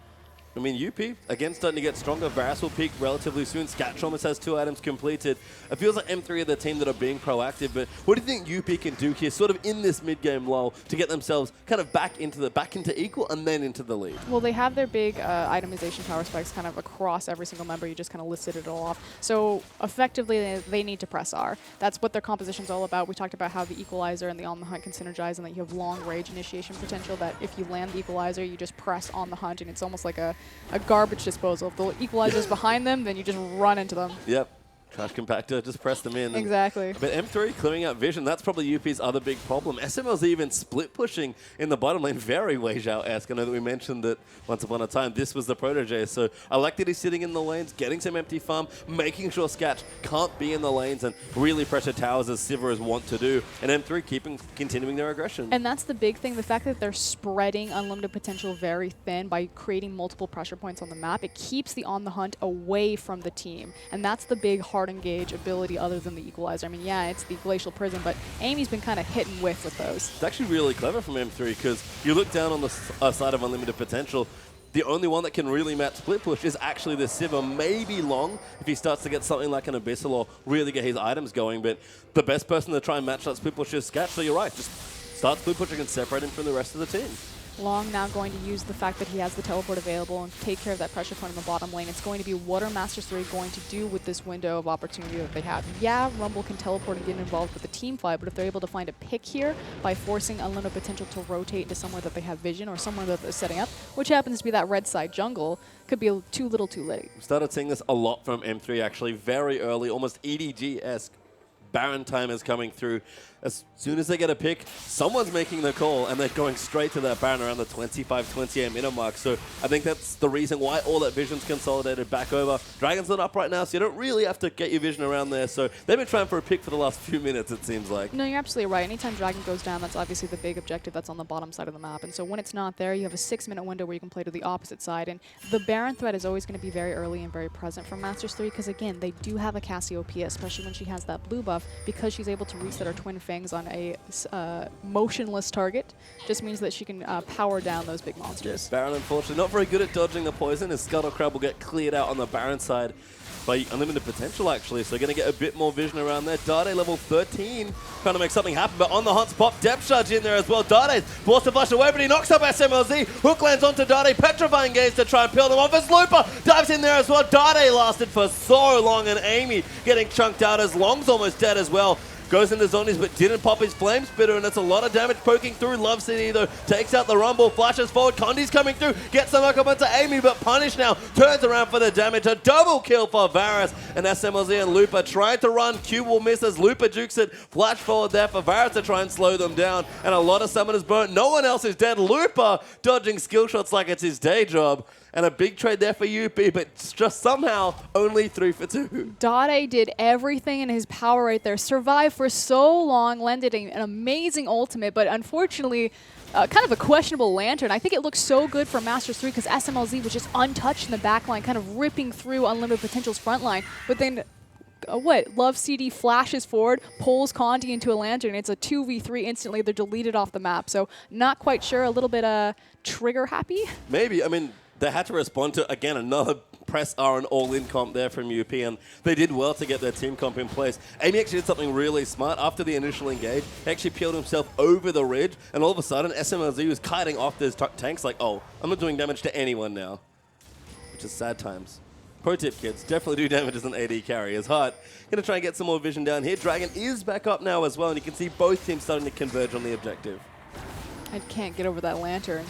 I mean, UP, again, starting to get stronger. Varus will peak relatively soon. Scatch almost has 2 items completed. It feels like M3 are the team that are being proactive, but what do you think UP can do here, sort of in this mid-game lull, to get themselves kind of back into equal and then into the lead? Well, they have their big itemization power spikes kind of across every single member. You just kind of listed it all off. So effectively, they need to press R. That's what their composition's all about. We talked about how the Equalizer and the On the Hunt can synergize and that you have long range initiation potential, that if you land the Equalizer, you just press On the Hunt, and it's almost like a garbage disposal. If the Equalizer's behind them, then you just run into them. Yep. Trash compactor, just press them in. Exactly. But M3 clearing out vision, that's probably UP's other big problem. SML's even split pushing in the bottom lane, very Wei Zhao-esque. I know that we mentioned that once upon a time this was the protege, so I like that he's sitting in the lanes, getting some empty farm, making sure Sketch can't be in the lanes and really pressure towers as Sivers want to do, and M3 continuing their aggression. And that's the big thing, the fact that they're spreading unlimited potential very thin by creating multiple pressure points on the map. It keeps the on the hunt away from the team, and that's the big hard engage ability other than the equalizer. I mean, yeah, it's the glacial prison, but Amy's been kind of hit and whiff with those. It's actually really clever from M3 because you look down on the side of unlimited potential, the only one that can really match split push is actually the Sivir. Maybe Long if he starts to get something like an Abyssal or really get his items going, but the best person to try and match that split push is Sketch, so you're right, just start split pushing and separate him from the rest of the team. Long now going to use the fact that he has the teleport available and take care of that pressure point in the bottom lane. It's going to be what are Master3 going to do with this window of opportunity that they have. Yeah, Rumble can teleport and get involved with the team fight, but if they're able to find a pick here by forcing unlimited potential to rotate to somewhere that they have vision or somewhere that they're setting up, which happens to be that red side jungle, could be too little too late. We started seeing this a lot from M3 actually, very early, almost EDG-esque. Baron time is coming through. As soon as they get a pick, someone's making the call, and they're going straight to that Baron around the 25-28 minute mark. So I think that's the reason why all that vision's consolidated back over. Dragon's not up right now, so you don't really have to get your vision around there. So they've been trying for a pick for the last few minutes, it seems like. No, you're absolutely right. Anytime Dragon goes down, that's obviously the big objective that's on the bottom side of the map. And so when it's not there, you have a 6-minute window where you can play to the opposite side. And the Baron threat is always going to be very early and very present from Masters3 because, again, they do have a Cassiopeia, especially when she has that blue buff, because she's able to reset her Twin Fangs on a motionless target. Just means that she can power down those big monsters. Yes, Baron, unfortunately, not very good at dodging the poison. His Scuttle Crab will get cleared out on the Baron side by unlimited potential, actually. So going to get a bit more vision around there. Dade level 13, trying to make something happen, but on the hunt's pop. Depth Charge in there as well. Dade's forced to flush away, but he knocks up SMLZ. Hook lands onto Dade, petrifying gaze to try and peel them off. As Looper dives in there as well. Dade lasted for so long, and Amy getting chunked out as Long's almost dead as well. Goes into zonies but didn't pop his Flame Spitter, and it's a lot of damage poking through. Love City though takes out the Rumble, flashes forward. Condi's coming through, gets some up onto Amy, but Punish now turns around for the damage. A double kill for Varus, and SMLZ and Looper trying to run. Q will miss as Looper jukes it. Flash forward there for Varus to try and slow them down, and a lot of summoners burnt. No one else is dead. Looper dodging skill shots like it's his day job. And a big trade there for UP, but just somehow only 3 for 2. Dade did everything in his power right there. Survived for so long, landed an amazing ultimate, but unfortunately, kind of a questionable Lantern. I think it looked so good for Masters3 because SMLZ was just untouched in the backline, kind of ripping through Unlimited Potential's front line. But then, Love CD flashes forward, pulls Condi into a Lantern. It's a 2v3 instantly. They're deleted off the map. So not quite sure. A little bit trigger happy. Maybe. I mean, they had to respond to, again, another press R and all-in comp there from UP, and they did well to get their team comp in place. Amy actually did something really smart. After the initial engage, he actually peeled himself over the ridge, and all of a sudden, SMLZ was kiting off those tanks like, oh, I'm not doing damage to anyone now. Which is sad times. Pro tip, kids, definitely do damage as an AD carry. His heart going to try and get some more vision down here. Dragon is back up now as well, and you can see both teams starting to converge on the objective. I can't get over that Lantern.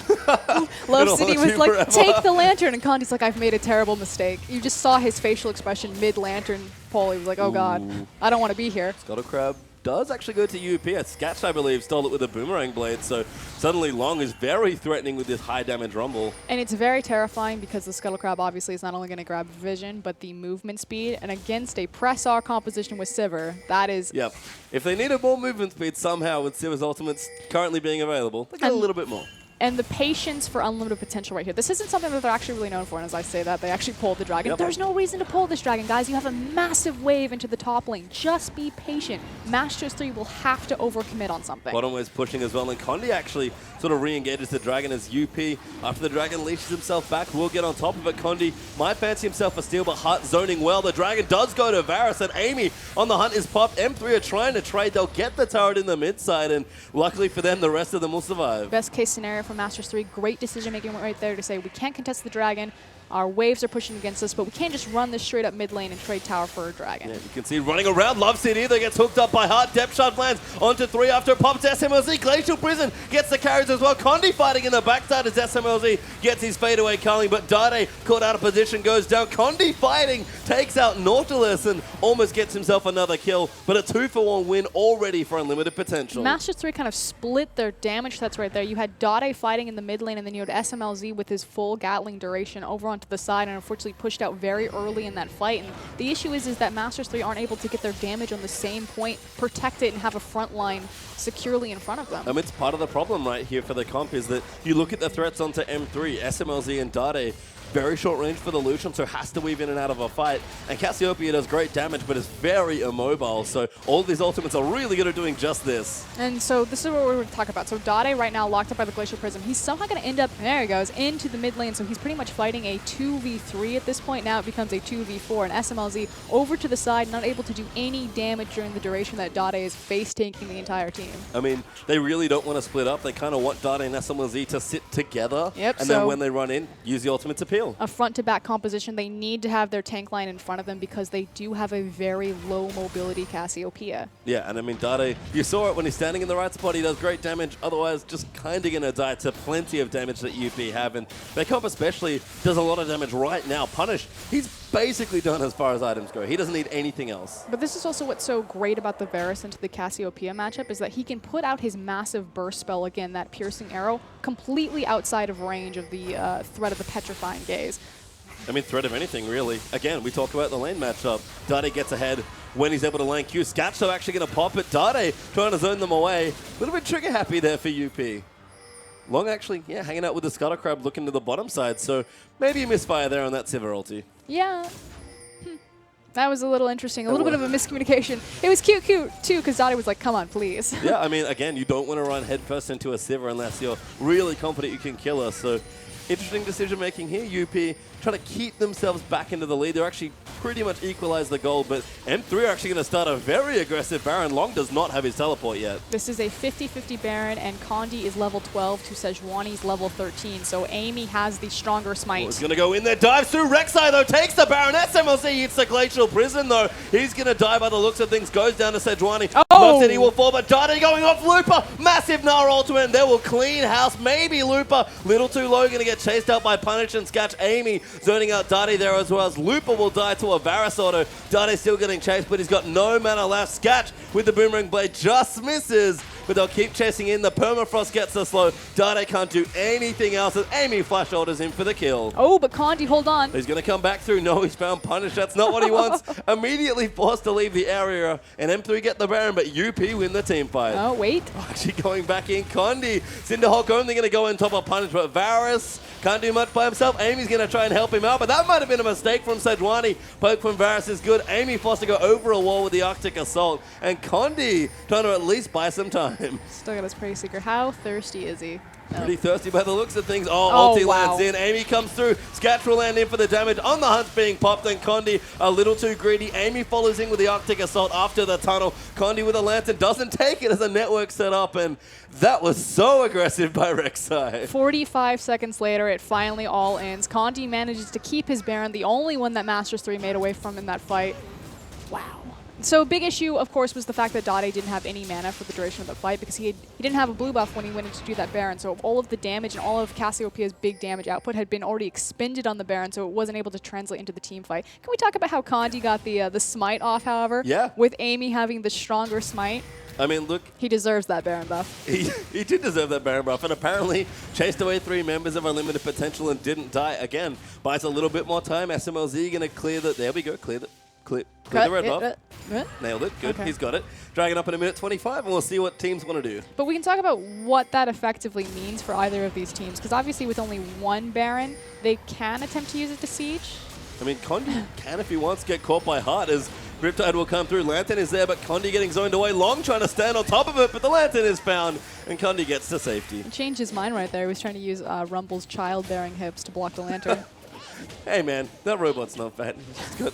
Love City was like, forever. Take the Lantern. And Condi's like, I've made a terrible mistake. You just saw his facial expression mid-Lantern pull. He was like, oh, God, I don't want to be here. Scuttle Crab does actually go to UP. Sketch, I believe, stole it with a Boomerang Blade. So suddenly Long is very threatening with this high damage Rumble. And it's very terrifying because the Scuttle Crab obviously is not only going to grab vision, but the movement speed. And against a press R composition with Sivir, that is... Yep. If they needed more movement speed somehow with Sivir's ultimates currently being available, they get a little bit more. And the patience for unlimited potential right here. This isn't something that they're actually really known for, and as I say that, they actually pulled the Dragon. Yep. There's no reason to pull this Dragon, guys. You have a massive wave into the top lane. Just be patient. Masters3 will have to overcommit on something. Bottom wave's pushing as well, and Condi actually sort of re-engages the Dragon as UP, after the Dragon leashes himself back, will get on top of it. Condi might fancy himself a steal, but Hart zoning well. The Dragon does go to Varus, and Amy on the hunt is popped. M3 are trying to trade. They'll get the turret in the mid side, and luckily for them, the rest of them will survive. Best case scenario for Masters3, great decision making right there to say we can't contest the Dragon. Our waves are pushing against us, but we can't just run this straight up mid lane and trade tower for a dragon. Yeah, you can see running around. Love Seed either gets hooked up by Heart. Depth Shot lands onto 3 after it pops SMLZ. Glacial Prison gets the carries as well. Condi fighting in the backside as SMLZ gets his fadeaway culling, but Dade caught out of position, goes down. Condi fighting, takes out Nautilus and almost gets himself another kill, but a 2-for-1 win already for Unlimited Potential. Master3 kind of split their damage sets right there. You had Dade fighting in the mid lane, and then you had SMLZ with his full Gatling duration over onto the side, and unfortunately pushed out very early in that fight. And the issue is that Master3 aren't able to get their damage on the same point, protect it, and have a front line securely in front of them. I mean, it's part of the problem right here for the comp is that you look at the threats onto M3, SMLZ and Dade, very short range for the Lucian, so has to weave in and out of a fight. And Cassiopeia does great damage, but is very immobile, so all these ultimates are really good at doing just this. And so this is what we're going to talk about. So Dade right now locked up by the Glacial Prism. He's somehow going to end up, there he goes, into the mid lane, so he's pretty much fighting a 2v3 at this point. Now it becomes a 2v4, and SMLZ over to the side, not able to do any damage during the duration that Dade is face-tanking the entire team. I mean, they really don't want to split up. They kind of want Dade and SMLZ to sit together, Yep, and then when they run in, use the ultimate to peel. A front-to-back composition. They need to have their tank line in front of them because they do have a very low mobility Cassiopeia. Yeah, and I mean, Dade, you saw it when he's standing in the right spot. He does great damage. Otherwise, just kind of going to die to plenty of damage that UP have. And their comp especially does a lot of damage right now. Punish, he's basically done as far as items go. He doesn't need anything else. But this is also what's so great about the Varus into the Cassiopeia matchup is that he can put out his massive burst spell, again, that piercing arrow, completely outside of range of the threat of the petrifying gaze. I mean, threat of anything, really. Again, we talk about the lane matchup. Dade gets ahead when he's able to lane Q. Scatcho actually going to pop it. Dade trying to zone them away. A little bit trigger happy there for UP. Long actually, yeah, hanging out with the Scuttle Crab looking to the bottom side, so maybe a misfire there on that Sivir ulti. Yeah. That was a little interesting. A little bit of a miscommunication. It was cute, too, because Dade was like, come on, please. Yeah, I mean, again, you don't want to run headfirst into a Sivir unless you're really confident you can kill her, so interesting decision-making here. UP trying to keep themselves back into the lead. They're actually pretty much equalized the goal, but M3 are actually going to start a very aggressive Baron. Long does not have his teleport yet. This is a 50-50 Baron, and Condi is level 12 to Sejuani's level 13, so Amy has the stronger smite. He's going to go in there, dives through. Rek'Sai, though, takes the Baron. SMLZ hits the Glacial Prison, though. He's going to die by the looks of things. Goes down to Sejuani. Oh! He will fall, but Dade going off Looper. Massive Nara ultimate, and they will clean house. Maybe Looper, little too low, going to get chased out by Punish and Scatch. Amy zoning out Dade there as well as Looper will die to a Varus auto. Dade still getting chased, but he's got no mana left. Scatch with the Boomerang Blade just misses, but they'll keep chasing in. The Permafrost gets the slow. Dade can't do anything else as Amy flash orders in for the kill. Oh, but Condi, hold on. He's going to come back through. No, he's found Punish. That's not what he wants. Immediately forced to leave the area, and M3 get the Baron, but UP win the team fight. Oh, wait. Actually going back in. Condi, Cinderhawk only going to go in top of Punish, but Varus can't do much by himself. Amy's going to try and help him out, but that might have been a mistake from Sejuani. Poke from Varus is good. Amy forced to go over a wall with the Arctic Assault, and Condi trying to at least buy some time. Still got his pretty secret. How thirsty is he? Pretty thirsty by the looks of things. Oh, ulti lands in. Amy comes through. Scatch will land in for the damage. On the hunt being popped, and Condi a little too greedy. Amy follows in with the Arctic Assault after the tunnel. Condi with a lantern doesn't take it as a network set up, and that was so aggressive by Rek'Sai. 45 seconds later, it finally all ends. Condi manages to keep his Baron, the only one that Master3 made away from in that fight. Wow. So big issue, of course, was the fact that Dade didn't have any mana for the duration of the fight because he didn't have a blue buff when he went in to do that Baron. So all of the damage and all of Cassiopeia's big damage output had been already expended on the Baron, so it wasn't able to translate into the team fight. Can we talk about how Condi got the smite off, however? Yeah. With Amy having the stronger smite. I mean, look. He deserves that Baron buff. He did deserve that Baron buff, and apparently chased away 3 members of Unlimited Potential and didn't die. Again, buys a little bit more time. SMLZ going to clear the... There we go, clear the red buff. Nailed it. Good. Okay. He's got it. Dragging up in a minute 25, and we'll see what teams want to do. But we can talk about what that effectively means for either of these teams, because obviously with only one Baron, they can attempt to use it to siege. I mean, Condi can, if he wants, get caught by Heart as Riptide will come through. Lantern is there, but Condi getting zoned away. Long trying to stand on top of it, but the Lantern is found, and Condi gets to safety. He changed his mind right there. He was trying to use Rumble's childbearing hips to block the Lantern. Hey, man, that robot's not fat. He's got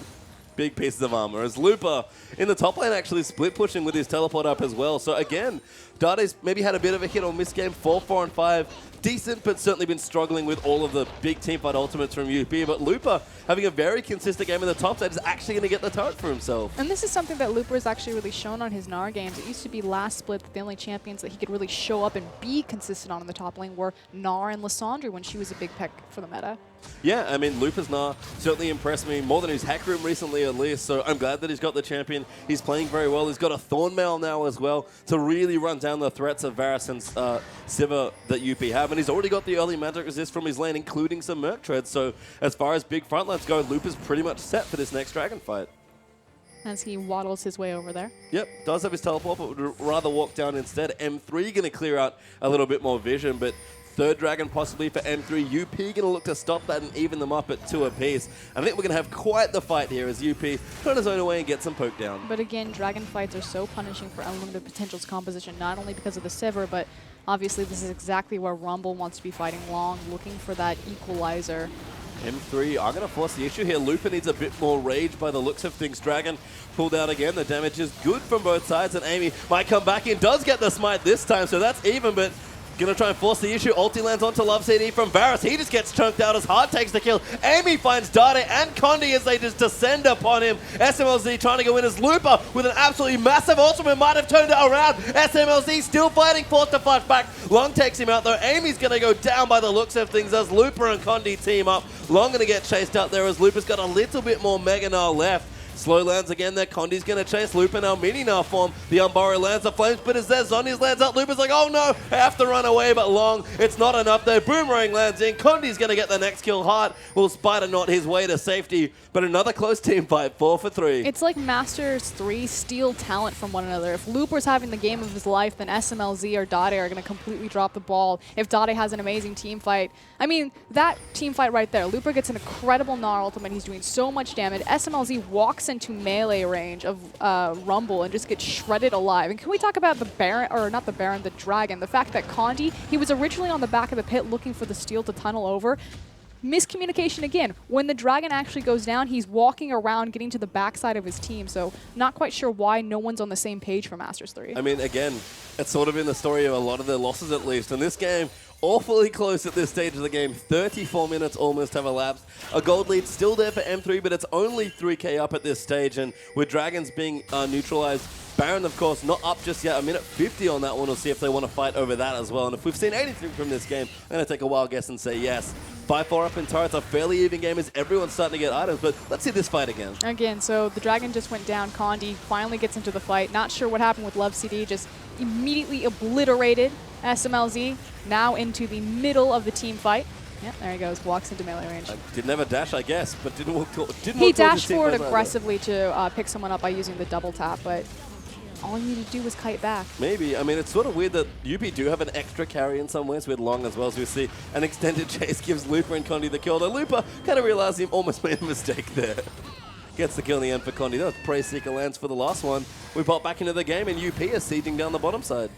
big pieces of armor. As Looper in the top lane actually split pushing with his teleport up as well. So again, Dade's maybe had a bit of a hit or miss game. 4, 4, and 5. decent, but certainly been struggling with all of the big teamfight ultimates from UP. But Looper, having a very consistent game in the top side, is actually going to get the turret for himself. And this is something that Looper has actually really shown on his Gnar games. It used to be last split that the only champions that he could really show up and be consistent on in the top lane were Gnar and Lissandra when she was a big pick for the meta. Yeah, I mean, Looper's Gnar certainly impressed me more than his hack room recently at least, so I'm glad that he's got the champion. He's playing very well. He's got a Thornmail now as well to really run down the threats of Varus and Sivir that UP have, and he's already got the early magic resist from his lane, including some Merc Treads, so as far as big frontlines go, Looper's pretty much set for this next dragon fight. As he waddles his way over there. Yep, does have his teleport, but would rather walk down instead. M3 going to clear out a little bit more vision, but third dragon possibly for M3. UP going to look to stop that and even them up at 2 apiece. I think we're going to have quite the fight here as UP turn his own away and get some poke down. But again, dragon fights are so punishing for Unlimited Potential's composition, not only because of the Sivir, but obviously this is exactly where Rumble wants to be fighting long, looking for that equalizer. M3 are going to force the issue here. Looper needs a bit more rage by the looks of things. Dragon pulled out again. The damage is good from both sides, and Amy might come back in. Does get the smite this time, so that's even, but gonna try and force the issue. Ulti lands onto Love CD from Varus. He just gets chunked out as Hard takes the kill. Amy finds Dade and Condi as they just descend upon him. SMLZ trying to go in as Looper with an absolutely massive ultimate. Might have turned it around. SMLZ still fighting, forced to flash back. Long takes him out though. Amy's gonna go down by the looks of things as Looper and Condi team up. Long gonna get chased out there as Looper's got a little bit more Mega Gnar left. Slow lands again there. Condi's going to chase Looper now. Mini Gnar form. The Umbaro lands the flames, but as there, Zhonya's lands out. Looper's like, oh no, I have to run away, but Long, it's not enough there. Boomerang lands in. Condi's going to get the next kill. Hard will Spider Knot his way to safety, but another close team fight, 4 for 3. It's like Master3 steal talent from one another. If Looper's having the game of his life, then SMLZ or Dade are going to completely drop the ball. If Dade has an amazing team fight, I mean, that team fight right there. Looper gets an incredible Gnar ultimate. He's doing so much damage. SMLZ walks into melee range of Rumble and just gets shredded alive. And can we talk about the Baron, or not the Baron, the Dragon? The fact that Condi, he was originally on the back of the pit looking for the steal to tunnel over. Miscommunication again. When the Dragon actually goes down, he's walking around getting to the backside of his team. So not quite sure why no one's on the same page for Master3. I mean, again, it's sort of been the story of a lot of their losses at least. In this game, awfully close at this stage of the game. 34 minutes almost have elapsed. A gold lead still there for M3, but it's only 3k up at this stage. And with Dragons being neutralized, Baron, of course, not up just yet. A minute 50 on that one. We'll see if they want to fight over that as well. And if we've seen anything from this game, I'm going to take a wild guess and say yes. 5-4 up in turrets, a fairly even game as everyone's starting to get items, but let's see this fight again. Again, so the Dragon just went down. Condi finally gets into the fight. Not sure what happened with Love CD, just immediately obliterated SMLZ, now into the middle of the team fight. Yep, there he goes, walks into melee range. Didn't have a dash, I guess, but didn't walk He dashed forward aggressively to pick someone up by using the double tap, but all you need to do was kite back. Maybe. I mean, it's sort of weird that UP do have an extra carry in some ways with Long as well, as we see an extended chase gives Looper and Condi the kill. Though Looper kind of realized he almost made a mistake there. Gets the kill in the end for Condi. That was Praise Seeker lands for the last one. We pop back into the game and UP is sieging down the bottom side.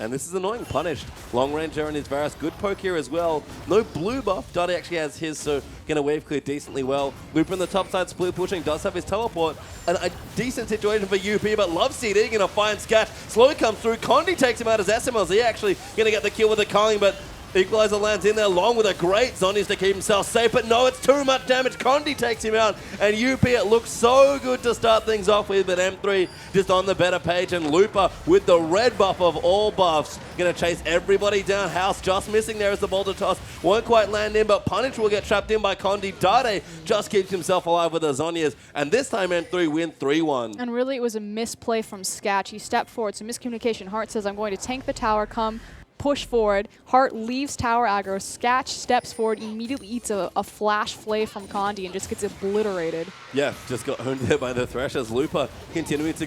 And this is annoying. Punished. Long range there in his Varus. Good poke here as well. No blue buff. Dade actually has his, so gonna wave clear decently well. Looper in the top side, split pushing, does have his teleport. And a decent situation for UP, but Love CD gonna find Scatch. Slowly comes through. Condi takes him out as SMLZ actually gonna get the kill with the culling, but Equalizer lands in there Long with a great Zhonya's to keep himself safe, but no, it's too much damage. Condi takes him out, and UP, it looks so good to start things off with, but M3 just on the better page, and Looper with the red buff of all buffs, gonna chase everybody down. House just missing there as the boulder toss. Won't quite land in, but Punish will get trapped in by Condi. Dade just keeps himself alive with the Zhonya's, and this time M3 win 3-1. And really, it was a misplay from Scatch. He stepped forward, so miscommunication. Hart says, I'm going to tank the tower, come push forward. Hart leaves tower aggro. Scatch steps forward, immediately eats a flash flay from Condi and just gets obliterated. Yeah, just got owned there by the Thresh as Looper continuing to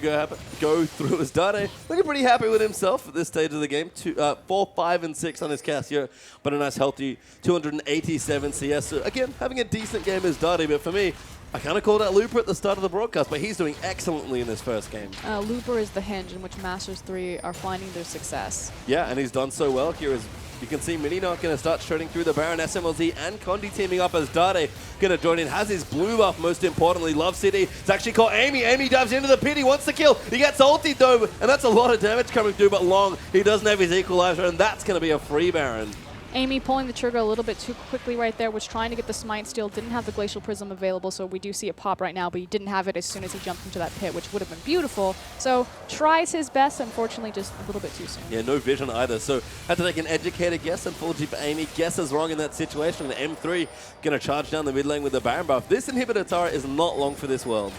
go through as Dade. Looking pretty happy with himself at this stage of the game. 4, 5, and 6 on his cast here, but a nice healthy 287 CS. So again, having a decent game as Dade, but for me, I kind of called out Looper at the start of the broadcast, but he's doing excellently in this first game. Looper is the hinge in which Master3 are finding their success. Yeah, and he's done so well here as You can see Mini-Knock going to start shredding through the Baron. SMLZ and Condi teaming up as Dade going to join in. Has his blue buff, most importantly. Love City. It's actually caught Amy. Amy dives into the pit. He wants to kill. He gets ulti though, and that's a lot of damage coming through, but Long, he doesn't have his equalizer, and that's going to be a free Baron. Amy pulling the trigger a little bit too quickly right there, was trying to get the Smite steal, didn't have the Glacial Prism available, so we do see it pop right now, but he didn't have it as soon as he jumped into that pit, which would have been beautiful. So tries his best, unfortunately just a little bit too soon. Yeah, no vision either, so had to take an educated guess, and full GP Amy guesses wrong in that situation, and M3 going to charge down the mid lane with the Baron buff. This inhibitor turret is not long for this world.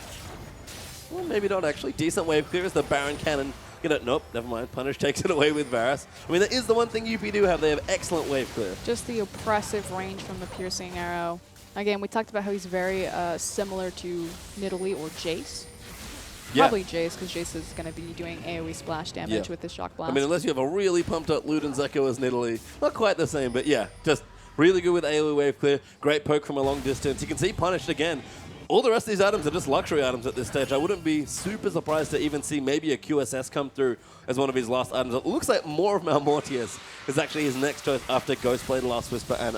Well, maybe not actually. Decent wave clear as the Baron cannon. Nope, never mind. Punish takes it away with Varus. I mean, that is the one thing UP do have. They have excellent wave clear. Just the oppressive range from the piercing arrow. Again, we talked about how he's very similar to Nidalee or Jace. Yeah. Probably Jace, because Jace is going to be doing AoE splash damage with this Shock Blast. I mean, unless you have a really pumped up Ludens Echo as Nidalee. Not quite the same, but yeah, just really good with AoE wave clear. Great poke from a long distance. You can see punished again. All the rest of these items are just luxury items at this stage. I wouldn't be super surprised to even see maybe a QSS come through as one of his last items. It looks like more of Malmortius is actually his next choice after Ghostblade, Last Whisper, and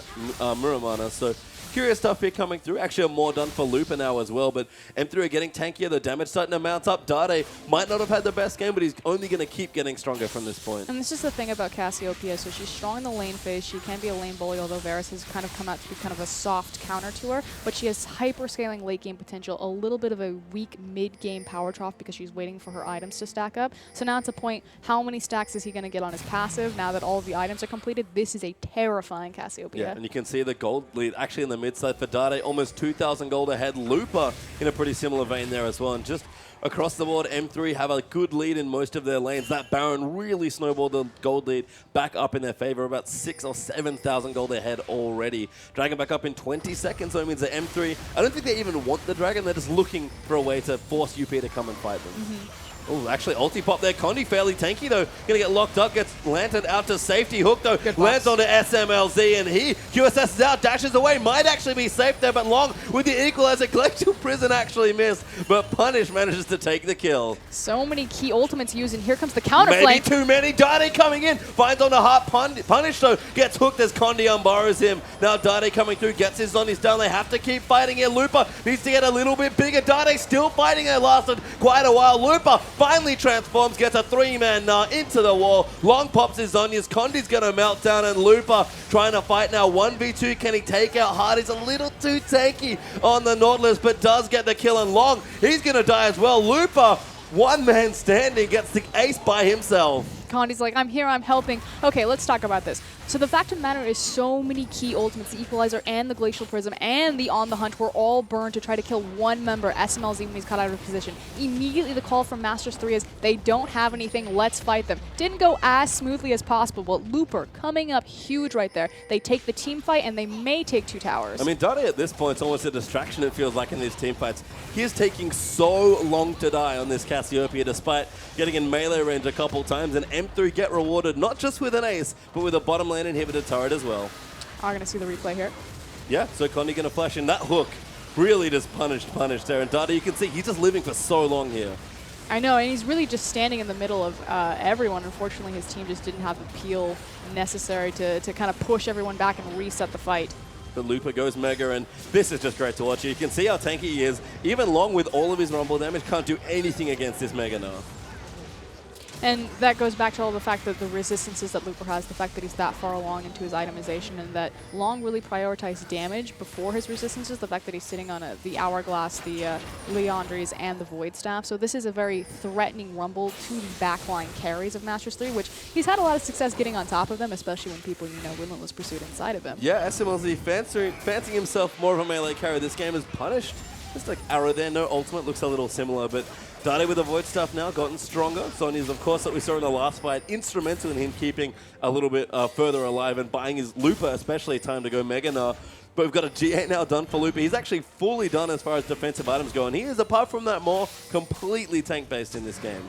Muramana. So curious stuff here coming through. Actually, more done for Looper now as well, but M3 are getting tankier. The damage starting to mount up. Dade might not have had the best game, but he's only going to keep getting stronger from this point. And this is the thing about Cassiopeia. So she's strong in the lane phase. She can be a lane bully, although Varus has kind of come out to be kind of a soft counter to her. But she has hyper-scaling late game potential, a little bit of a weak mid-game power trough because she's waiting for her items to stack up. So now it's a point, how many stacks is he going to get on his passive now that all of the items are completed? This is a terrifying Cassiopeia. Yeah, and you can see the gold lead actually in the mid side for Dade, almost 2,000 gold ahead. Looper in a pretty similar vein there as well. And just across the board, M3 have a good lead in most of their lanes. That Baron really snowballed the gold lead back up in their favor, about 6,000 or 7,000 gold ahead already. Dragon back up in 20 seconds, so it means that M3, I don't think they even want the Dragon, they're just looking for a way to force UP to come and fight them. Oh, actually, ulti pop there. Condi fairly tanky, though. Going to get locked up. Gets lanterned out to safety. Hook, though. Lands onto SMLZ, and he QSS is out. Dashes away. Might actually be safe there, but Long with the equalizer. Glacial Prison actually missed, but Punish manages to take the kill. So many key ultimates used, and here comes the counter Maybe flank. too many. Dade coming in. Finds on the heart. Punish, though, gets hooked as Condi unborrows him. Now Dade coming through. Gets his zombies down. They have to keep fighting here. Looper needs to get a little bit bigger. Dade still fighting. It lasted quite a while. Looper finally transforms, gets a 3-man into the wall. Long pops his Zhonya's. Condi's going to melt down, and Looper trying to fight now. 1v2, can he take out Hard? He's a little too tanky on the Nautilus, but does get the kill, and Long, he's going to die as well. Looper, one man standing, gets the ace by himself. Condi's like, I'm here, I'm helping. Okay, let's talk about this. So the fact of the matter is so many key ultimates, the Equalizer and the Glacial Prism and the On the Hunt were all burned to try to kill one member, SMLZ, when he's cut out of position. Immediately the call from Master3 is, they don't have anything, let's fight them. Didn't go as smoothly as possible, but Looper coming up huge right there. They take the team fight and they may take 2 towers. I mean, Dade at this point is almost a distraction, it feels like, in these team fights. He is taking so long to die on this Cassiopeia, despite getting in melee range a couple times, and M3 get rewarded not just with an ace, but with a bottom lane inhibitor turret as well. Are going to see the replay here. Yeah, so Condi going to flash in. That hook really just punished there. And Dade, you can see he's just living for so long here. I know, and he's really just standing in the middle of everyone. Unfortunately, his team just didn't have the peel necessary to kind of push everyone back and reset the fight. The Looper goes mega, and this is just great to watch. You can see how tanky he is. Even Long, with all of his rumble damage, can't do anything against this mega now. And that goes back to all the fact that the resistances that Looper has, the fact that he's that far along into his itemization, and that Long really prioritized damage before his resistances, the fact that he's sitting on the Hourglass, the Leandries, and the Void Staff. So this is a very threatening rumble to the backline carries of Master3, which he's had a lot of success getting on top of them, especially when people, you know, Relentless Pursuit inside of him. Yeah, SMLZ fancying himself more of a melee carry. This game is punished. Just like arrow there, no ultimate, looks a little similar, but Dade with the Void Staff now, gotten stronger. Sonya's, of course, that we saw in the last fight, instrumental in him keeping a little bit further alive and buying his Looper, especially time to go Mega now. But we've got a G8 now done for Looper. He's actually fully done as far as defensive items go, and he is, apart from that, more completely tank-based in this game.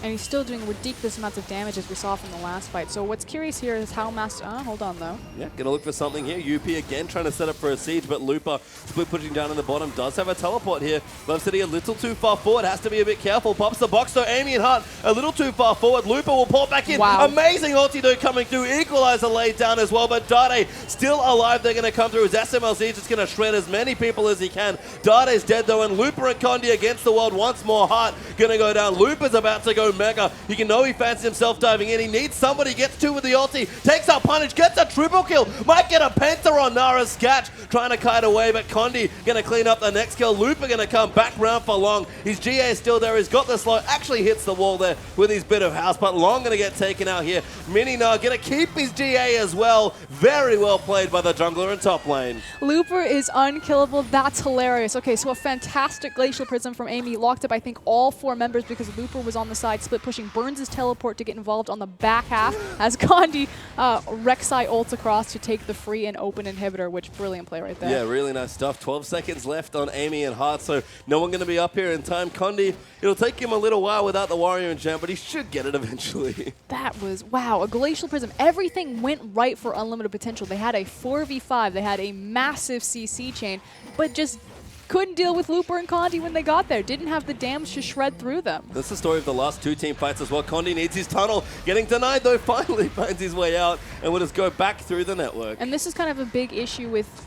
And he's still doing ridiculous amounts of damage as we saw from the last fight. So what's curious here is how Master... hold on, though. Yeah, gonna look for something here. UP again trying to set up for a siege, but Looper split pushing down in the bottom does have a teleport here. Love City a little too far forward, has to be a bit careful. Pops the box, though. Amy and Hart a little too far forward. Looper will pop back in. Wow. Amazing ulti, though, coming through. Equalizer laid down as well, but Dade still alive. They're gonna come through. His SMLC just gonna shred as many people as he can. Dade's dead, though, and Looper and Condi against the world once more. Hart gonna go down. Looper's about to go mega. You can know he fancies himself diving in. He needs somebody. Gets two with the ulti. Takes out Punish. Gets a triple kill. Might get a penta on Nara's Sketch. Trying to kite away, but Condi gonna clean up the next kill. Looper gonna come back round for Long. His GA is still there. He's got the slow. Actually hits the wall there with his bit of house, but Long gonna get taken out here. Mininar gonna keep his GA as well. Very well played by the jungler in top lane. Looper is unkillable. That's hilarious. Okay, so a fantastic Glacial Prism from Amy. Locked up, I think, all 4 members because Looper was on the side, split pushing. Burns his teleport to get involved on the back half as Condi Rek'Sai ults across to take the free and open inhibitor, which brilliant play right there. Yeah, really nice stuff. 12 seconds left on Amy and Hart, so no one going to be up here in time. Condi, it'll take him a little while without the Warrior and Jam, but he should get it eventually. That was, wow, a Glacial Prism. Everything went right for Unlimited Potential. They had a 4v5, they had a massive CC chain, but just couldn't deal with Looper and Condi when they got there. Didn't have the damage to shred through them. That's the story of the last 2 team fights as well. Condi needs his tunnel. Getting denied, though, finally finds his way out and will just go back through the network. And this is kind of a big issue with,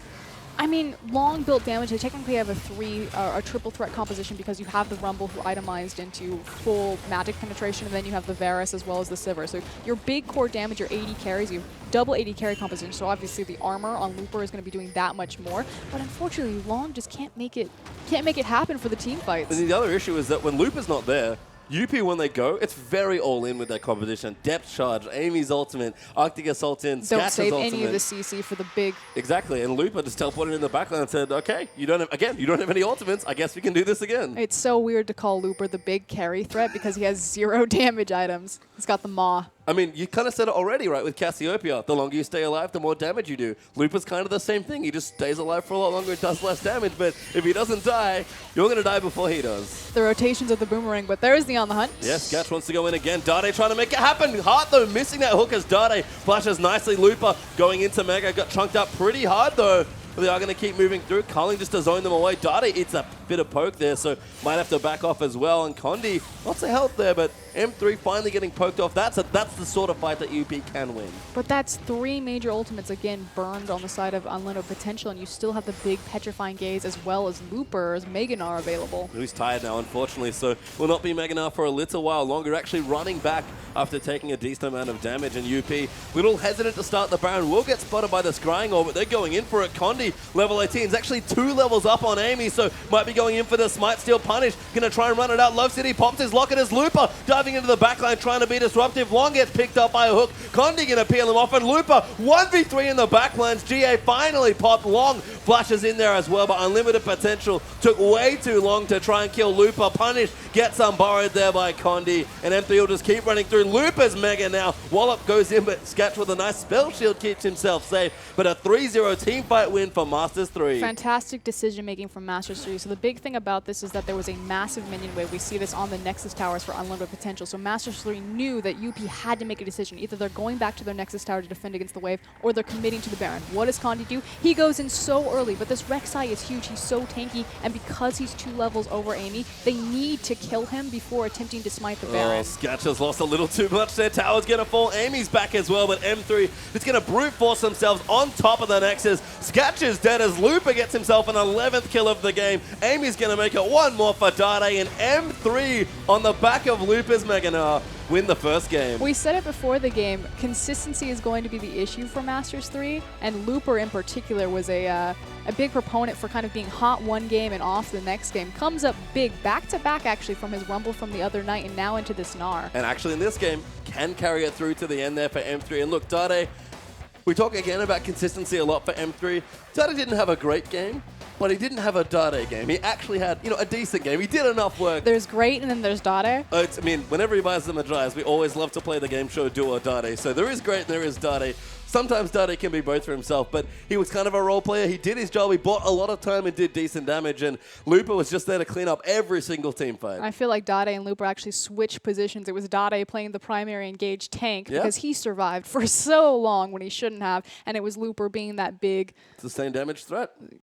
I mean, Long built damage. They technically have a triple threat composition because you have the Rumble who itemized into full magic penetration, and then you have the Varus as well as the Sivir. So your big core damage, your 80 carries, you have double 80 carry composition. So obviously the armor on Looper is going to be doing that much more. But unfortunately, Long just can't make it happen for the team fights. And the other issue is that when Looper's not there, UP, when they go, it's very all-in with their composition. Depth charge, Amy's ultimate, Arctic Assault in, Don't save ultimate. any of the CC for the big... Exactly, and Looper just teleported in the backline and said, okay, you don't have any ultimates, I guess we can do this again. It's so weird to call Looper the big carry threat because he has 0 damage items. He's got the Maw. I mean, you kind of said it already, right, with Cassiopeia. The longer you stay alive, the more damage you do. Looper's kind of the same thing. He just stays alive for a lot longer and does less damage, but if he doesn't die, you're going to die before he does. The rotations of the boomerang, but there is the on the hunt. Yes, Gatch wants to go in again. Dade trying to make it happen. Hart, though, missing that hook as Dade flashes nicely. Looper going into Mega. Got chunked up pretty hard, though. But they are going to keep moving through. Culling just to zone them away. Dade eats a bit of poke there, so might have to back off as well. And Condi, lots of health there, but M3 finally getting poked off. That's the sort of fight that UP can win. But that's 3 major ultimates, again, burned on the side of Unlimited Potential, and you still have the big Petrifying Gaze as well as Looper's Meganar available. He's tired now, unfortunately, so will not be Meganar for a little while longer. Actually running back after taking a decent amount of damage, and UP, little hesitant to start the Baron, will get spotted by the Scrying Orb, but they're going in for it. Condi, level 18, is actually 2 levels up on Amy, so might be going in for the Smite Steal Punish. Gonna try and run it out. Love City pops his locket as Looper diving into the backline, trying to be disruptive. Long gets picked up by a hook. Condi gonna peel him off, and Looper 1v3 in the backlines. GA finally popped. Long flashes in there as well, but Unlimited Potential took way too long to try and kill Looper. Punish gets unborrowed there by Condi, and M3 will just keep running through. Looper's Mega now. Wallop goes in, but Sketch with a nice spell shield keeps himself safe. But a 3-0 team fight win for Masters3. Fantastic decision making from Master3. So the big thing about this is that there was a massive minion wave. We see this on the Nexus towers for Unlimited Potential. So Master3 knew that UP had to make a decision. Either they're going back to their Nexus tower to defend against the wave, or they're committing to the Baron. What does Condi do? He goes in so early, but this Rek'Sai is huge. He's so tanky, and because he's 2 levels over Amy, they need to kill him before attempting to smite the Baron. Sketch has lost a little too much. Their tower's going to fall. Amy's back as well, but M3 is going to brute force themselves on top of the Nexus. Sketch is dead as Looper gets himself an 11th kill of the game. Amy's going to make it 1 more for Dade, and M3 on the back of Looper's Meganar win the first game. We said it before the game, consistency is going to be the issue for Masters3, and Looper in particular was a big proponent for kind of being hot one game and off the next game. Comes up big, back-to-back actually, from his Rumble from the other night and now into this Gnar. And actually in this game, can carry it through to the end there for M3. And look, Dade, we talk again about consistency a lot for M3. Dade didn't have a great game, but he didn't have a Dade game. He actually had, you know, a decent game. He did enough work. There's great, and then there's Dade. I mean, whenever he buys the Madrais, we always love to play the game show Duo Dade. So there is great and there is Dade. Sometimes Dade can be both for himself, but he was kind of a role player. He did his job. He bought a lot of time and did decent damage, and Looper was just there to clean up every single team fight. I feel like Dade and Looper actually switched positions. It was Dade playing the primary engaged tank because he survived for so long when he shouldn't have, and it was Looper being that big Sustained damage threat.